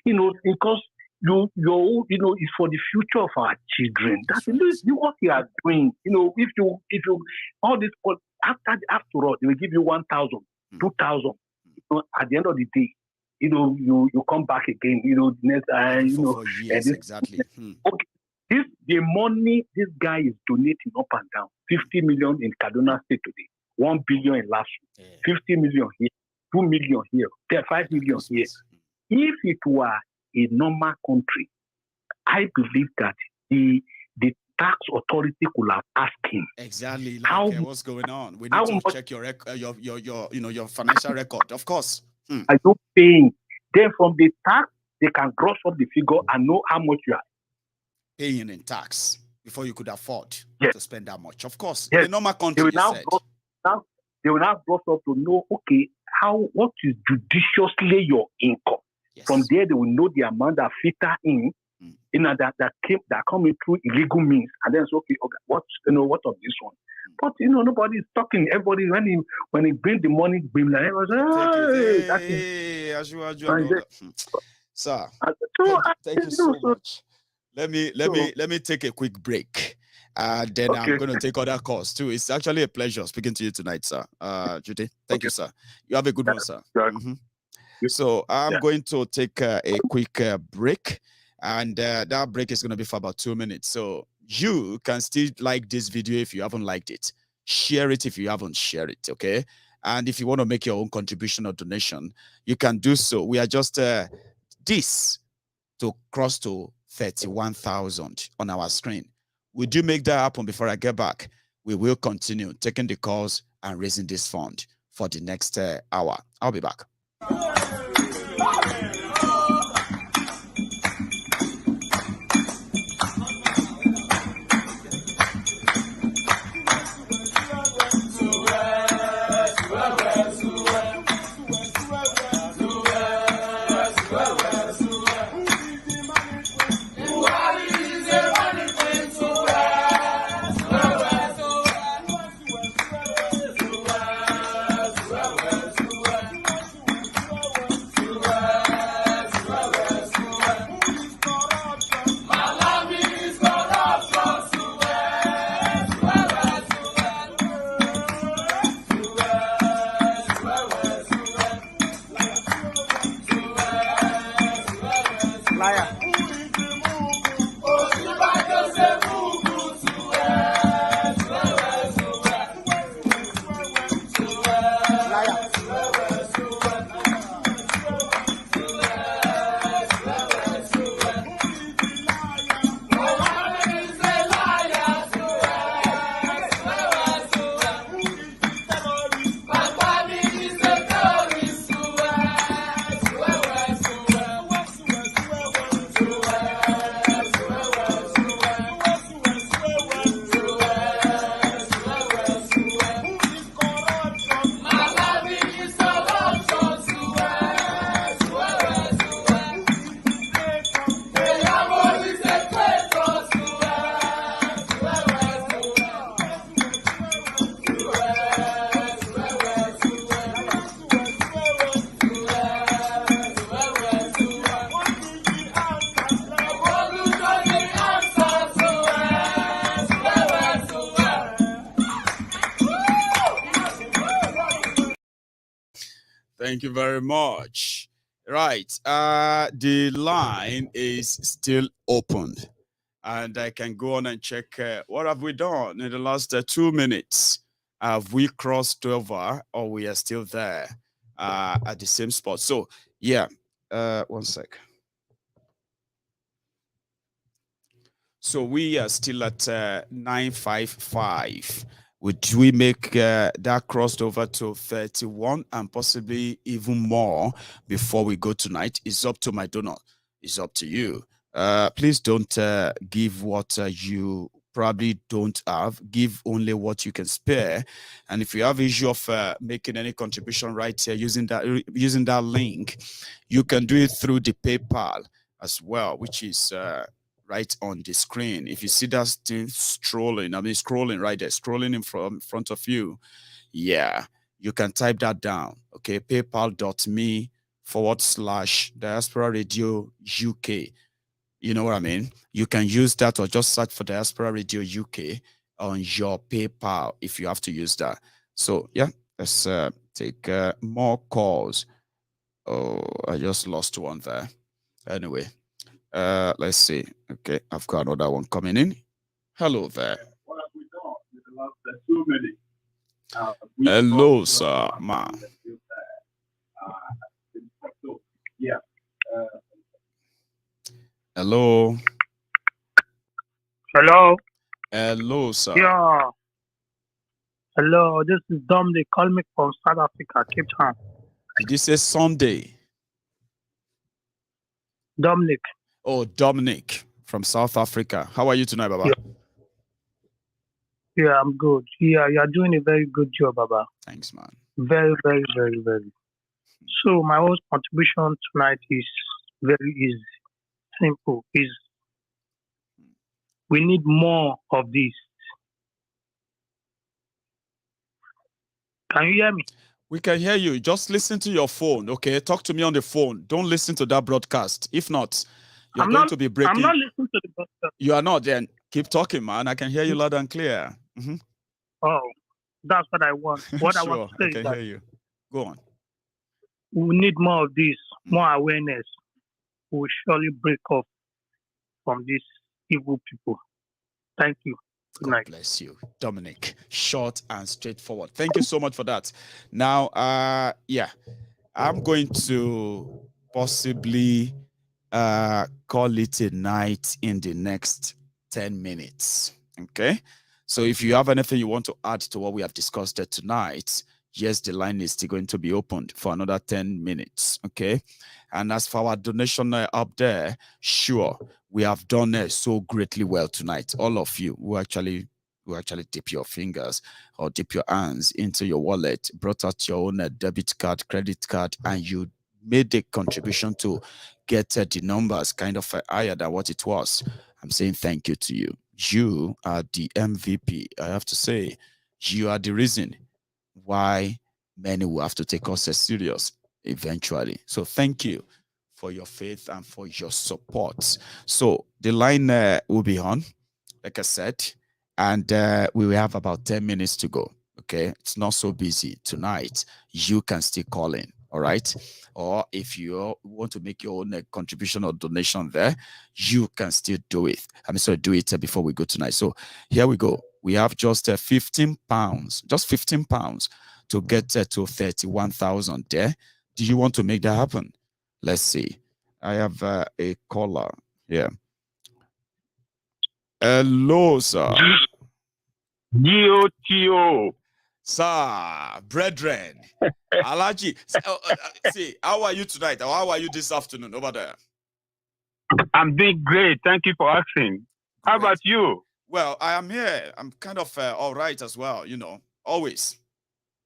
because it's for the future of our children. That's what you are doing. If you all this after all, they will give you 1,000, 2,000. At the end of the day, you come back again. Next, for years, exactly. Okay, the money this guy is donating up and down. 50 million in Kaduna State today, 1 billion in last week, 50 million here, 2 million here, 5 million here. If it were a normal country, I believe that the tax authority could have asked him exactly what's going on. We need to check your financial record, of course. Are you paying? Then from the tax, they can gross up the figure and know how much you are paying in tax before you could afford to spend that much. Of course, yes. In a normal country, they will now gross up to know, okay, what is judiciously your income. Yes. From there, they will know the amount that filter in, that coming through illegal means, and then it's okay, what of this one? But nobody is talking. Everybody when he bring the money, bring like sir. Thank you so much. Let me take a quick break. Then I'm going to take other calls too. It's actually a pleasure speaking to you tonight, sir. Judy, thank you, sir. You have a good one, sir. So I'm going to take a quick break, and that break is going to be for about 2 minutes. So you can still like this video if you haven't liked it. Share it if you haven't shared it, okay? And if you want to make your own contribution or donation, you can do so. We are just this to cross to 31,000 on our screen. Would you make that happen before I get back? We will continue taking the calls and raising this fund for the next hour. I'll be back. Thank you very much. Right. The line is still open. And I can go on and check what have we done in the last 2 minutes. Have we crossed over or we are still there at the same spot? So, yeah, 1 sec. So we are still at 955. Would we make that crossed over to 31 and possibly even more before we go tonight? It's up to my donor. It's up to you. Please don't give what you probably don't have. Give only what you can spare. And if you have issue of making any contribution right here using that link, you can do it through the PayPal as well, which is right on the screen. If you see that thing scrolling right there, scrolling in front of you, yeah, you can type that down. Okay, paypal.me/Diaspora Radio UK. You know what I mean? You can use that or just search for Diaspora Radio UK on your PayPal if you have to use that. So yeah, let's take more calls. Oh, I just lost one there. Anyway. Let's see. Okay, I've got another one coming in. Hello there. What have we done in the last 2 minutes? Hello, sir, ma. Yeah. Hello. Hello. Hello, sir. Yeah. Hello, this is Dominic. Call me from South Africa, Cape Town. Did you say Sunday? Dominic. Oh, Dominic from South Africa. How are you tonight, Baba? Yeah, I'm good. Yeah, you're doing a very good job, Baba. Thanks, man. Very, very, very, very. So my whole contribution tonight is very easy, simple. Is we need more of this. Can you hear me? We can hear you. Just listen to your phone, okay? Talk to me on the phone. Don't listen to that broadcast. If not, you're going to be breaking. I'm not listening to the broadcast. You are not. Then keep talking, man. I can hear you loud and clear. Mm-hmm. Oh, that's what I want. What sure, I want to say I can hear you. Go on. We need more of this, more awareness. We will surely break off from these evil people. Thank you. Good night. God bless you, Dominic. Short and straightforward. Thank you so much for that. Now, yeah, I'm going to possibly call it a night in the next 10 minutes. Okay. So if you have anything you want to add to what we have discussed tonight, yes, the line is still going to be opened for another 10 minutes. Okay. And as for our donation up there, sure, we have done so greatly well tonight. All of you who actually dip your fingers or dip your hands into your wallet, brought out your own debit card, credit card, and you made a contribution to get the numbers kind of higher than what it was. I'm saying thank you to you. You are the MVP. I have to say, you are the reason why many will have to take us as serious eventually. So thank you for your faith and for your support. So the line will be on, like I said, and we will have about 10 minutes to go. Okay, it's not so busy tonight. You can still call in. All right. Or if you want to make your own contribution or donation there, you can still do it. Do it before we go tonight. So here we go. We have just 15 pounds, just 15 pounds to get to 31,000 there. Do you want to make that happen? Let's see. I have a caller here. Hello, sir. GOTO. Sir, brethren. Alaji, see, how are you tonight? Or how are you this afternoon over there? I'm doing great. Thank you for asking. How about you? Well, I am here. I'm kind of all right as well, always.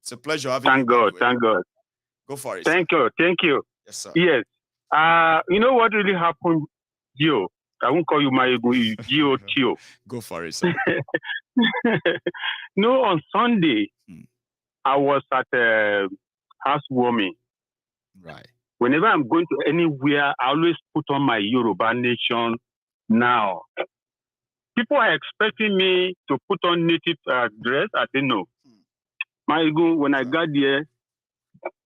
It's a pleasure having you. Thank God. Thank God. Go for it. Thank you. Thank you. Yes, sir. Yes. You know what really happened, Gio? I won't call you Maiyegun, GOTO. Go for it, sir. No, on Sunday, I was at a housewarming. Right. Whenever I'm going to anywhere, I always put on my Yoruba Nation now. People are expecting me to put on native dress. I say no. Maiyegun, when I got there,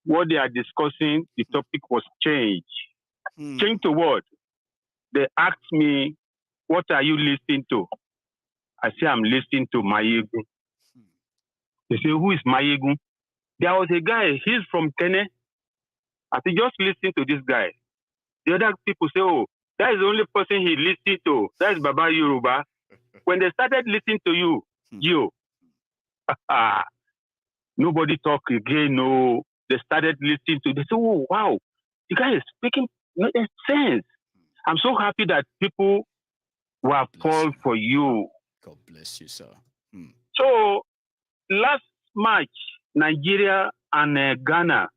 what they are discussing, the topic was change. Change to what? They asked me, what are you listening to? I say, I'm listening to Maiyegun. They say, who is Maiyegun? There was a guy, he's from Kene. I said, just listen to this guy. The other people say, oh, that is the only person he listened to. That is Baba Yoruba. When they started listening to you, nobody talk again. No, they started listening to. They say, oh wow, the guy is speaking. No, there's sense. I'm so happy that people were fall for you. God bless you, sir. So last March, Nigeria and Ghana.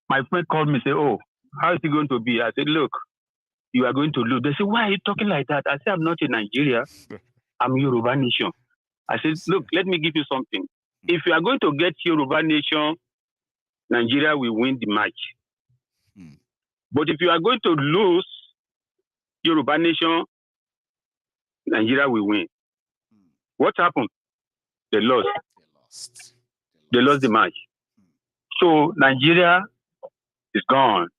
My friend called me and said, oh, how is it going to be? I said, look, you are going to lose. They said, why are you talking like that? I said, I'm not in Nigeria. I'm Yoruba Nation. I said, look, let me give you something. If you are going to get Yoruba Nation, Nigeria will win the match. But if you are going to lose Yoruba Nation, Nigeria will win. What happened? They lost. They lost the match. So Nigeria is gone.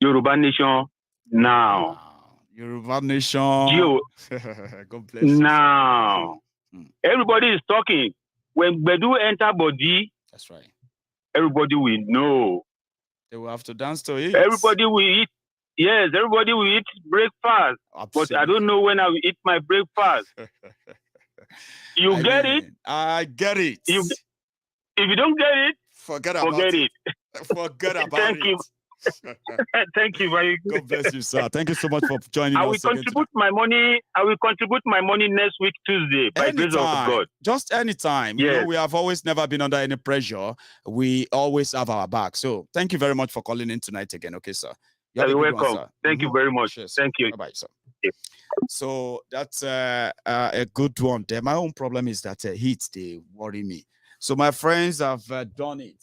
Yoruba Nation now. Yoruba Nation. God bless now. Everybody is talking. When Bedu enter body, that's right. Everybody will know. They will have to dance to it. Everybody will eat. Yes, everybody will eat breakfast. Absolutely. But I don't know when I will eat my breakfast. You get it? I get it. If you don't get it, forget about it. Forget about Thank it. You. Thank you very much. God bless you, sir. Thank you so much for joining us. I will contribute my money. I will contribute my money next week, Tuesday, by the grace of God. Just anytime. Yes. You know, we have always never been under any pressure. We always have our back. So thank you very much for calling in tonight again. Okay, sir. You're welcome. One, Thank you very much. Cheers. Thank you. Bye-bye, sir. Yeah. So that's a good one there. My own problem is that heat, they worry me. So my friends have done it.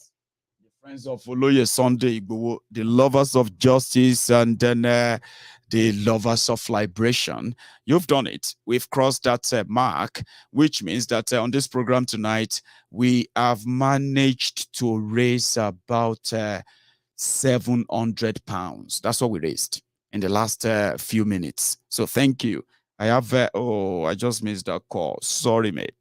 Friends of Oloye Sunday Igboho, the lovers of justice, and then the lovers of liberation. You've done it. We've crossed that mark, which means that on this program tonight, we have managed to raise about 700 pounds. That's what we raised in the last few minutes. So thank you. I have, I just missed that call. Sorry, mate.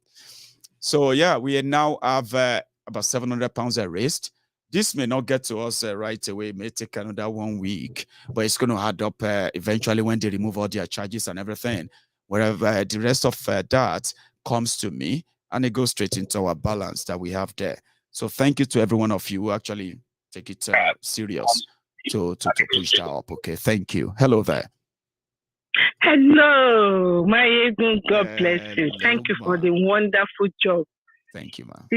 So yeah, we now have about 700 pounds raised. This may not get to us right away. It may take another 1 week, but it's going to add up eventually when they remove all their charges and everything. Wherever the rest of that comes to me, and it goes straight into our balance that we have there. So thank you to every one of you who actually take it serious to push that up. Okay, thank you. Hello there. Hello, Maiyegun. God bless you. Thank you for the wonderful job. Thank you, ma'am.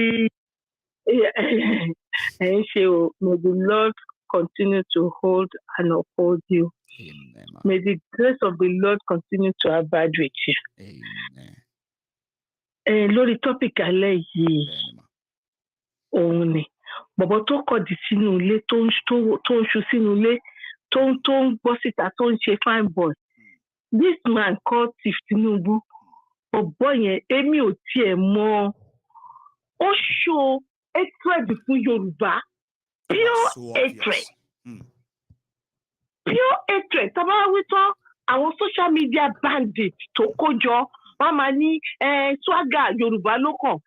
May the Lord continue to hold and uphold you. Amen, may the grace of the Lord continue to abide with you. Amen. Lórí topic alẹ́ yìí, òun ni bọ̀bọ̀ tó kọ̀dí sínú ilé tó ń ṣu sínú ilé tó ń gbọ́ síta tó ń ṣe fine boy. This man called Chief Tinubu, bọ̀bọ̀ yẹn èmi ò tiẹ̀ mọ̀ ó show hatred fún Yorùbá. pure hatred. Pure hatred. Tàbá wí tán àwọn social media bandits tó kójọ wọ́n máa ní swagger Yorùbá ló kàn.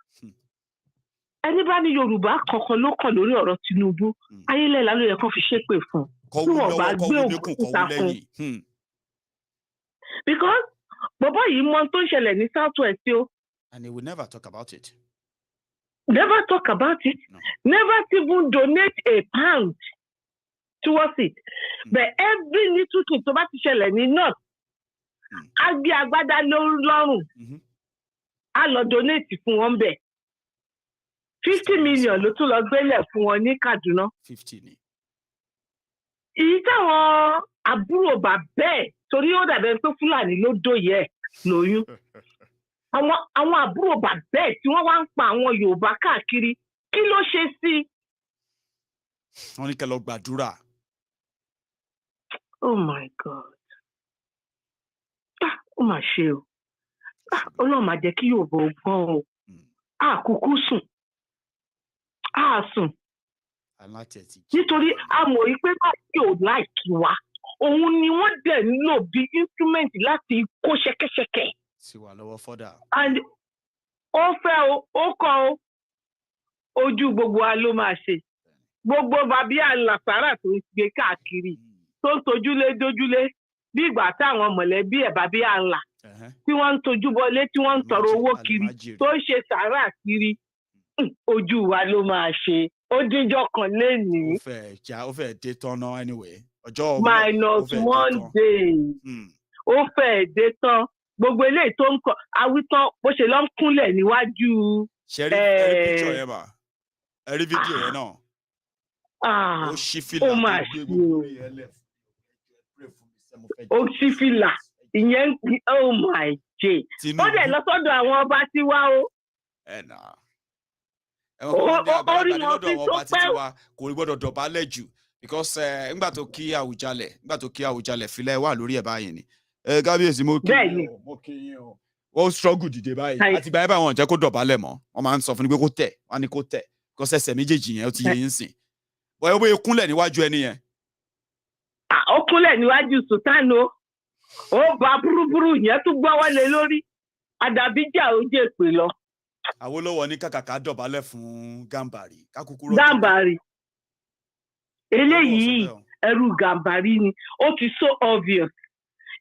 Ẹni bá ní Yorùbá kankan ló kàn lórí ọ̀rọ̀ Tinubu. Ayélujára ló yẹ kó fi ṣépè fún. Tí wọ́n bá gbé òkú síta fún. Because bàbá yìí mọ tó ń ṣẹlẹ̀ ní South West o. And he will never talk about it. Never talk about it. No. Never even donate a pound towards it. But every little thing tó bá ti ṣẹlẹ̀ ní North, á gbé agbádá lọ́rùn. Á lọ donate fún wọn bẹ̀. 50 million ló tún lọ gbélẹ̀ fún wọn ní Kaduna. 50 ni. Èyí táwọn àbúrò bàbá ẹ̀ torí ó dàbẹ̀ pé Fúlàní ló dóye ẹ̀ lóyún. Àwọn àbúrò bàbá ẹ̀ tí wọ́n wá ń pa àwọn Yorùbá káàkiri kí ló ṣe sí? Wọ́n ní kẹ́ lọ gbàdúrà. Oh my God. Ó mà ṣe o. Ọlọ́run má jẹ́ kí Yorùbá ó gbọ́n o. Kúkú sùn. Sùn. Nítorí a mọ̀ pé báyìí ò láìkí wa. Òun ni wọ́n dẹ̀ ń lò bí instrument láti kó ṣẹ̀kẹ̀ṣẹ̀kẹ̀. Sí wa lọ́wọ́ fọ́dà. And ó fẹ́ o, ó kọ́ o, ojú gbogbo wa ló máa ṣe. Gbogbo bàbí àlàsàrà tó ń gbé káàkiri tó ń tojúlé dójúlé bí ìgbà táwọn mọ̀lẹ́bí ẹ̀ bàbí àlà tí wọ́n ń tojú bọlé tí wọ́n ń tọrọ owó kiri tó ń ṣe sàárà kiri ojú wa ló máa ṣe. Ó díjọ́ kan lénìí. Ó fẹ́ dé tán náà anyway. Ọjọ́ -1 day. Ó fẹ́ dé tán. Gbogbo eléyìí tó ń kọ awítán bó ṣe lọ ń kúnlẹ̀ níwájú. Ṣe rí picture yẹn mà? Ẹ rí fídíò yẹn náà? Ó ṣí fìlà. Ó máa ṣe o. Ó ṣí fìlà. Ìyẹn oh my God. Ó dẹ̀ lọ sọ́dọ̀ àwọn ọba tiwa o. Ó rí wọn fi tó pẹ́. Kò gbọ́dọ̀ dọ̀bálẹ̀ jù because nígbà tó kí Àwùjalẹ̀ filẹ̀ wà lórí ẹ̀ báyìí ni. Kábíyèsí mo kí yín o. Ó struggle dìde báyìí. Àti ìgbà yẹn báyìí wọn jẹ́ kó dọ̀bálẹ̀ mọ́. Wọ́n máa ń sọ fún ni pé kó tẹ̀. Wọ́n á ní kó tẹ̀. Because ẹsẹ̀ méjèèjì yẹn ó ti yé yín sìn. Bọ̀ ẹ bóyá kúnlẹ̀ níwájú ẹni yẹn. Ó kúnlẹ̀ níwájú Sultan o. Ó bá burúburú yẹn tún gbọ́ wọlé lórí. Àdàbíjà ó jẹ́ èpè lọ. Awólọ́wọ̀ ní kàkàkà dọ̀bálẹ̀ fún Gàmbàrí. Gàmbàrí. Eléyìí ẹrú Gàmbàrí ni. Ó ti so obvious.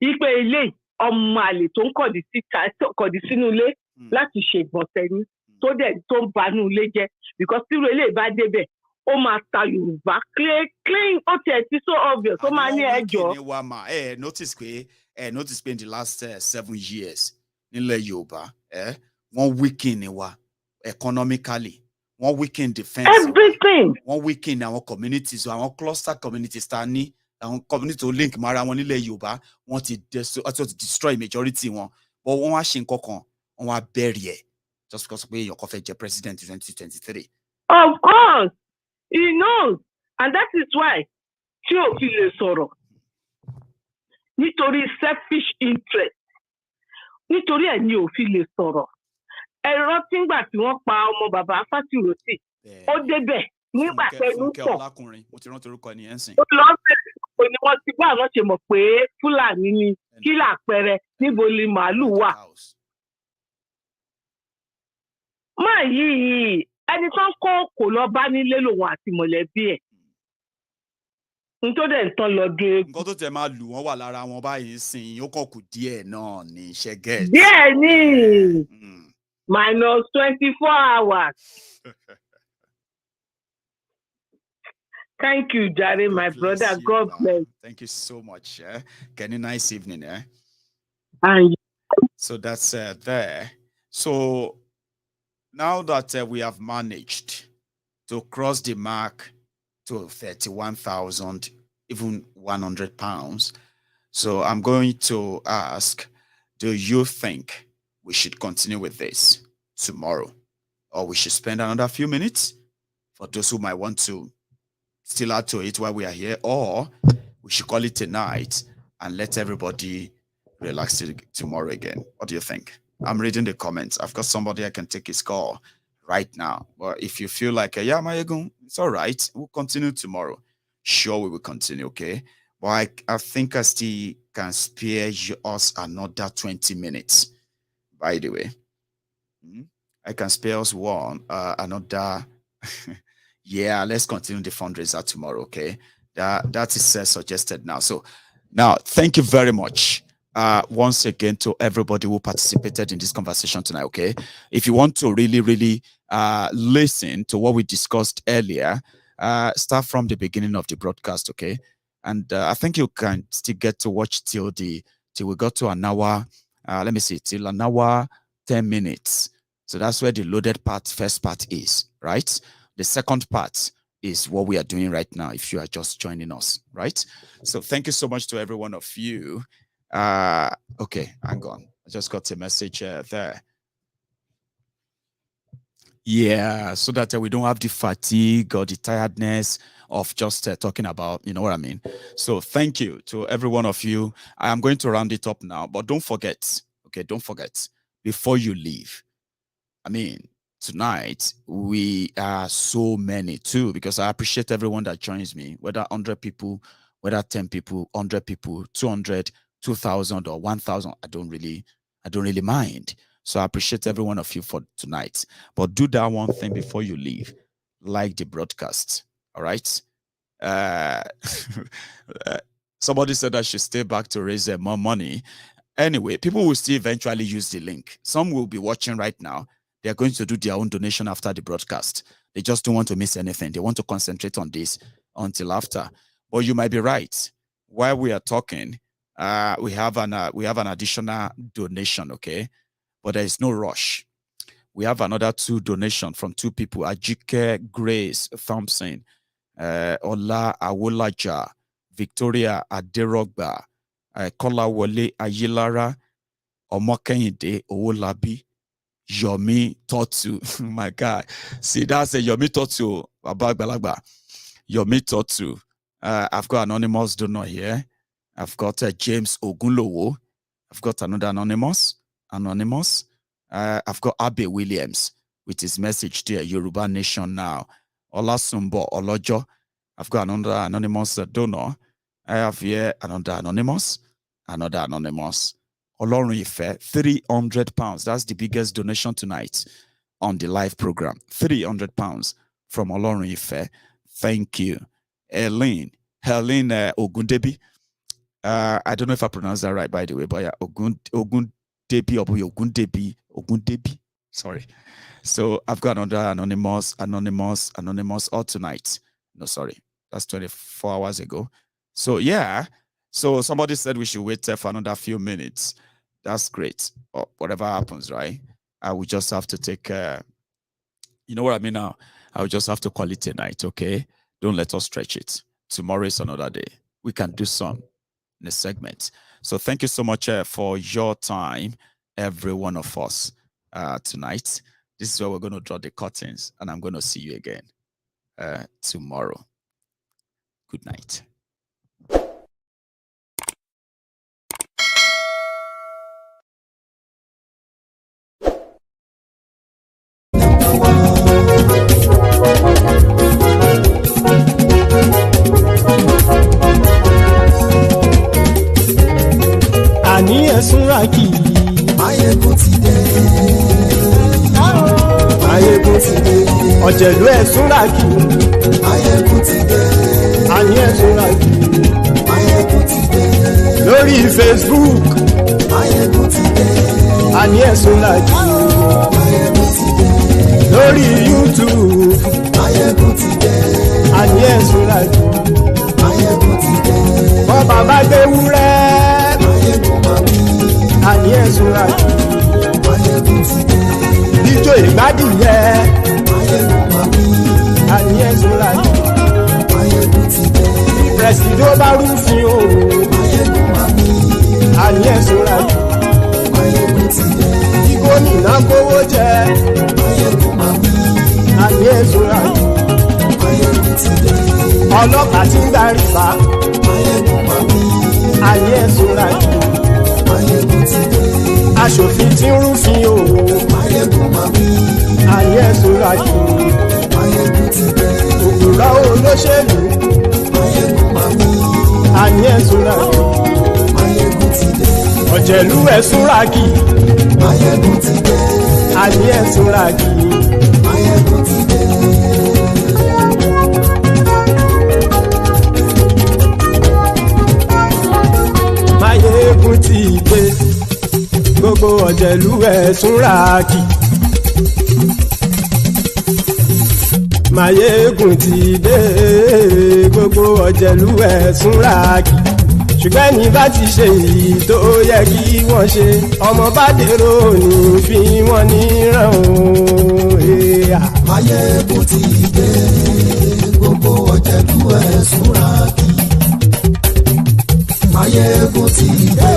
Ipe eléyìí ọmọ àlè tó ń kọ̀dí sínú ilé láti ṣègbọ̀nsẹ̀ ni tó ń banú ilé jẹ́ because tí eléyìí bá débẹ̀ ó máa ta Yorùbá clean ó tiẹ̀ ti so obvious ó máa ní ẹjọ́. Notice pé in the last 7 years nílẹ̀ Yorùbá wọ́n weaken ni wa economically wọ́n weaken defence everything wọ́n weaken àwọn communities àwọn cluster communities ta ní àwọn community tó link mara wọn nílẹ̀ Yorùbá wọ́n ti destroy majority wọn but wọ́n wá ṣe nǹkan kan wọ́n wá bury ẹ̀ just because pé èèyàn kan fẹ́ jẹ president 2023. Of course he knows and that is why tí ò fi lè sọ̀rọ̀ nítorí selfish interest nítorí ẹ̀ ni ò fi lè sọ̀rọ̀. Ẹ̀rọ tí ń gbà tí wọ́n pa ọmọ bàbá Fátìròtì ó débẹ̀ nígbà tẹnu pọ̀. Mo ti rántí orúkọ ẹni yẹn sìn. Ó lọ bẹ̀rẹ̀ ni wọ́n ti bá àwọn ṣe mọ̀ pé Fúlàní ni kí làpẹẹrẹ níbo ni màálù wà. Máa yìí ẹni tó ń kó lọ bá nílé lòun àti mọ̀lẹ́bí ẹ̀. Nítorí ẹ̀ ń tán lọ dé. Nǹkan tó tẹ̀ máa lù wọ́n wà lára wọn báyìí sìn ó kàn kù díẹ̀ náà ní iṣẹ́ gẹ̀ẹ́sì. Díẹ̀ ni. -24 hours. Thank you, Jare, my brother. God bless. Thank you so much. Kenny, nice evening. And so that's there. So now that we have managed to cross the mark to 31,000, even 100 pounds. So I'm going to ask, do you think we should continue with this tomorrow, or we should spend another few minutes for those who might want to still add to it while we are here, or we should call it a night and let everybody relax till tomorrow again? What do you think? I'm reading the comments. I've got somebody I can take his call right now. But if you feel like, yeah, Maiyegun, it's all right, we'll continue tomorrow. Sure, we will continue, okay? But I think I still can spare us another 20 minutes, by the way. I can spare us another. Yeah, let's continue the fundraiser tomorrow, okay? That is suggested now. So now, thank you very much once again to everybody who participated in this conversation tonight, okay? If you want to really listen to what we discussed earlier, start from the beginning of the broadcast, okay? And I think you can still get to watch till we got to an hour. Let me see, till an hour 10 minutes. So that's where the loaded first part is, right? The second part is what we are doing right now, if you are just joining us, right? So thank you so much to every one of you. Okay, hang on. I just got a message there. Yeah, so that we don't have the fatigue or the tiredness of just talking about, you know what I mean? So thank you to every one of you. I am going to round it up now, but don't forget, okay, don't forget, before you leave, I mean, tonight, we are so many too, because I appreciate everyone that joins me, whether 100 people, whether 10 people, 100 people, 200, 2,000 or 1,000, I don't really mind. So I appreciate every one of you for tonight. But do that one thing before you leave, like the broadcast, all right? Somebody said I should stay back to raise more money. Anyway, people will still eventually use the link. Some will be watching right now. They're going to do their own donation after the broadcast. They just don't want to miss anything. They want to concentrate on this until after. But you might be right. While we are talking, we have an additional donation, okay? But there is no rush. We have another 2 donations from 2 people: Ajike Grace Thompson, Ola Awolaja, Victoria Aderogba, Kolawole Ayilara, Omokeyinde Owolabi, Yomi Totu. My God. See, that's a Yomi Totu. Abagbalagba. Yomi Totu. I've got anonymous donor here. I've got James Ogunlowo. I've got another anonymous. I've got Abe Williams with his message there, Yoruba Nation Now. Olasumbo Olojo. I've got another anonymous donor. I have here another anonymous. Olorun Ife, £300. That's the biggest donation tonight on the live program. £300 from Olorun Ife. Thank you. Helen Ogundebi. I don't know if I pronounced that right, by the way, but yeah, Ogundebi. Sorry. So I've got another anonymous all tonight. No, sorry. That's 24 hours ago. So yeah. So somebody said we should wait for another few minutes. That's great. Or whatever happens, right? I will just have to take, you know what I mean now? I will just have to call it a night, okay? Don't let us stretch it. Tomorrow is another day. We can do some in a segment. So thank you so much for your time, every one of us tonight. This is where we're going to draw the curtains, and I'm going to see you again tomorrow. Good night. Àní ẹ̀sùnra kì í. Maiyegun ti dé. Maiyegun ti dé. Ọ̀jẹ̀lú ẹ̀sùnra kì í. Maiyegun ti dé. Àní ẹ̀sùnra kì í. Maiyegun ti dé. Lórí Facebook. Maiyegun ti dé. Àní ẹ̀sùnra kì í. Maiyegun ti dé. Lórí YouTube. Maiyegun ti dé. Àní ẹ̀sùnra kì í. Maiyegun ti dé. Bọ́ bàbá gbé wúrẹ́. Àní ẹ̀sùn àjò. Maiyegun ti dé. Ijó ìgbádìyẹ. Àní ẹ̀sùn àjò. Maiyegun ti dé. Pẹ̀sìdó bá rúfin o. Àní ẹ̀sùn àjò. Maiyegun ti dé. Gómìnà kówó jẹ. Àní ẹ̀sùn àjò. Maiyegun ti dé. Ọlọ́pàá ti ń darí fa. Àní ẹ̀sùn àjò. Maiyegun ti dé. Aṣòfin tí ń rúfin o. Maiyegun mami. Ayé sọ́ra kì í. Maiyegun ti dé. Òkúra olóṣèlú. Maiyegun mami. Ayé sọ́ra kì í. Maiyegun ti dé. Ọ̀jẹ̀lú ẹ̀ sọ́ra kì í. Maiyegun ti dé. Ayé sọ́ra kì í. Maiyegun ti dé. Maiyegun ti dé. Gbogbo ọ̀jẹ̀lú ẹ̀ súnra kì. Maiyegun ti dé. Gbogbo ọ̀jẹ̀lú ẹ̀ súnra kì. Ṣùgbọ́n ní bá ti ṣe èyí tó yẹ kí wọ́n ṣe, ọmọ bá dèrò ní fi wọ́n níran o. Maiyegun ti dé. Gbogbo ọ̀jẹ̀lú ẹ̀ súnra kì. Maiyegun ti dé.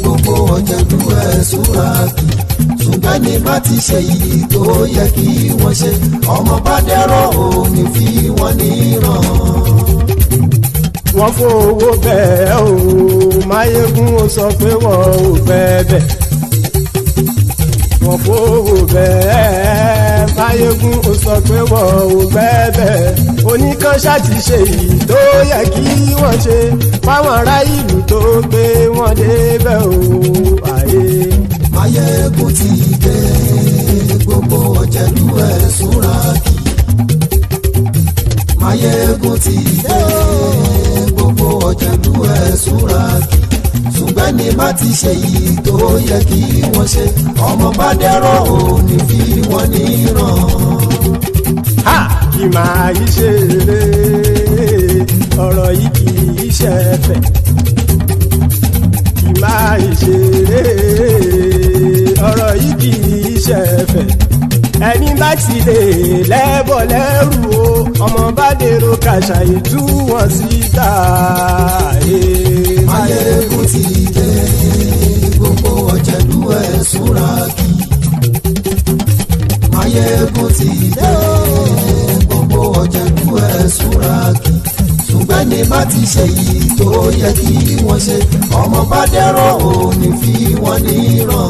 Gbogbo ọ̀jẹ̀lú ẹ̀ súnra kì. Ṣùgbọ́n ní bá ti ṣe èyí tó yẹ kí wọ́n ṣe, ọmọ bá dèrò ní fi wọ́n níran. Wọ́n fowó bẹ́ẹ̀ o, Maiyegun ó sọ pé wọ́n ò fẹ́ bẹ̀. Wọ́n fowó bẹ́ẹ̀, Maiyegun ó sọ pé wọ́n ò fẹ́ bẹ̀. Oníkanṣá ti ṣe èyí tó yẹ kí wọ́n ṣe, fáwọn ará ìlú tó gbé wọn débẹ̀ o. Maiyegun ti dé. Gbogbo ọ̀jẹ̀lú ẹ̀ súnra kì. Maiyegun ti dé. Gbogbo ọ̀jẹ̀lú ẹ̀ súnra kì. Ṣùgbọ́n ní má ti ṣe yìí tó yẹ kí wọ́n ṣe, ọmọ bá dẹ́rọ̀ ò ní fi wọ́n níran. Kì máa yí ṣe eré, ọ̀rọ̀ yìí kì í ṣe ẹ̀fẹ̀. Kì máa yí ṣe eré, ọ̀rọ̀ yìí kì í ṣe ẹ̀fẹ̀. Ẹni bá ti lè lẹ́bọ̀ lẹ́rù o, ọmọ bá dèrò kàṣàyè tú wọn síta. Maiyegun ti dé. Gbogbo ọ̀jẹ̀lú ẹ̀ súnra kì. Maiyegun ti dé. Gbogbo ọ̀jẹ̀lú ẹ̀ súnra kì. Ṣùgbọ́n ní bá ti ṣe yìí tó yẹ kí wọ́n ṣe, ọmọ bá dẹ́rọ̀ ò ní fi wọ́n níran.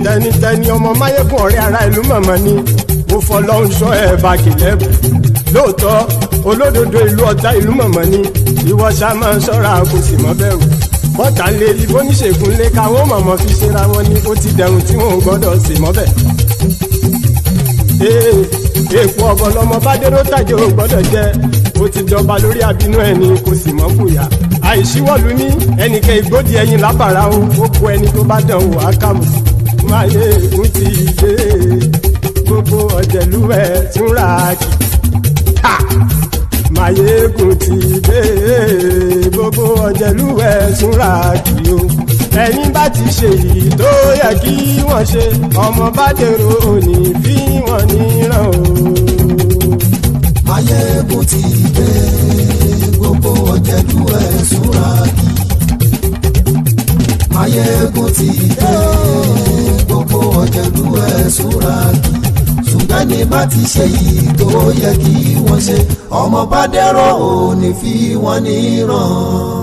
Tẹnitẹni ọmọ Maiyegun ọ̀rẹ́ ara ìlú mọ̀mọ́ ni mo fọlọ́hún sọ ẹ̀ bá kìlẹ́bù. Lóòótọ́ olódodo ìlú ọ̀tá ìlú mọ̀mọ́ ni ìwọ ṣá máa ń ṣọ́ra kò sì mọ́ bẹ̀rù. Bọ́tà lè rí bóníṣègùn lé káwọn mọ̀mọ́ fi ṣera wọn ni ó ti dẹrùn tí wọn ò gbọ́dọ̀ sì mọ́ bẹ̀. Èèpo ọ̀bọ lọmọ bá dérò tàjẹ́ ò gbọ́dọ̀ jẹ́, ó ti jọba lórí abínú ẹni kò sì mọ́ fòyà. Àìsíwọ́lu ní ẹnìkẹ́ ìgbódì ẹyin lábàrá o, ó kó ẹni tó bá dán o àkàmù. Maiyegun ti dé. Gbogbo ọ̀jẹ̀lú ẹ̀ túnra kì. Maiyegun ti dé. Gbogbo ọ̀jẹ̀lú ẹ̀ túnra kì o. Ẹni bá ti ṣe yìí tó yẹ kí wọ́n ṣe, ọmọ bá dèrò òní fi wọ́n níran o. Maiyegun ti dé. Gbogbo ọ̀jẹ̀lú ẹ̀ súnra kì. Maiyegun ti dé. Gbogbo ọ̀jẹ̀lú ẹ̀ súnra kì. Ṣùgbọ́n ní bá ti ṣe yìí tó yẹ kí wọ́n ṣe, ọmọ bá dẹ́rọ̀ ò ní fi wọ́n níran.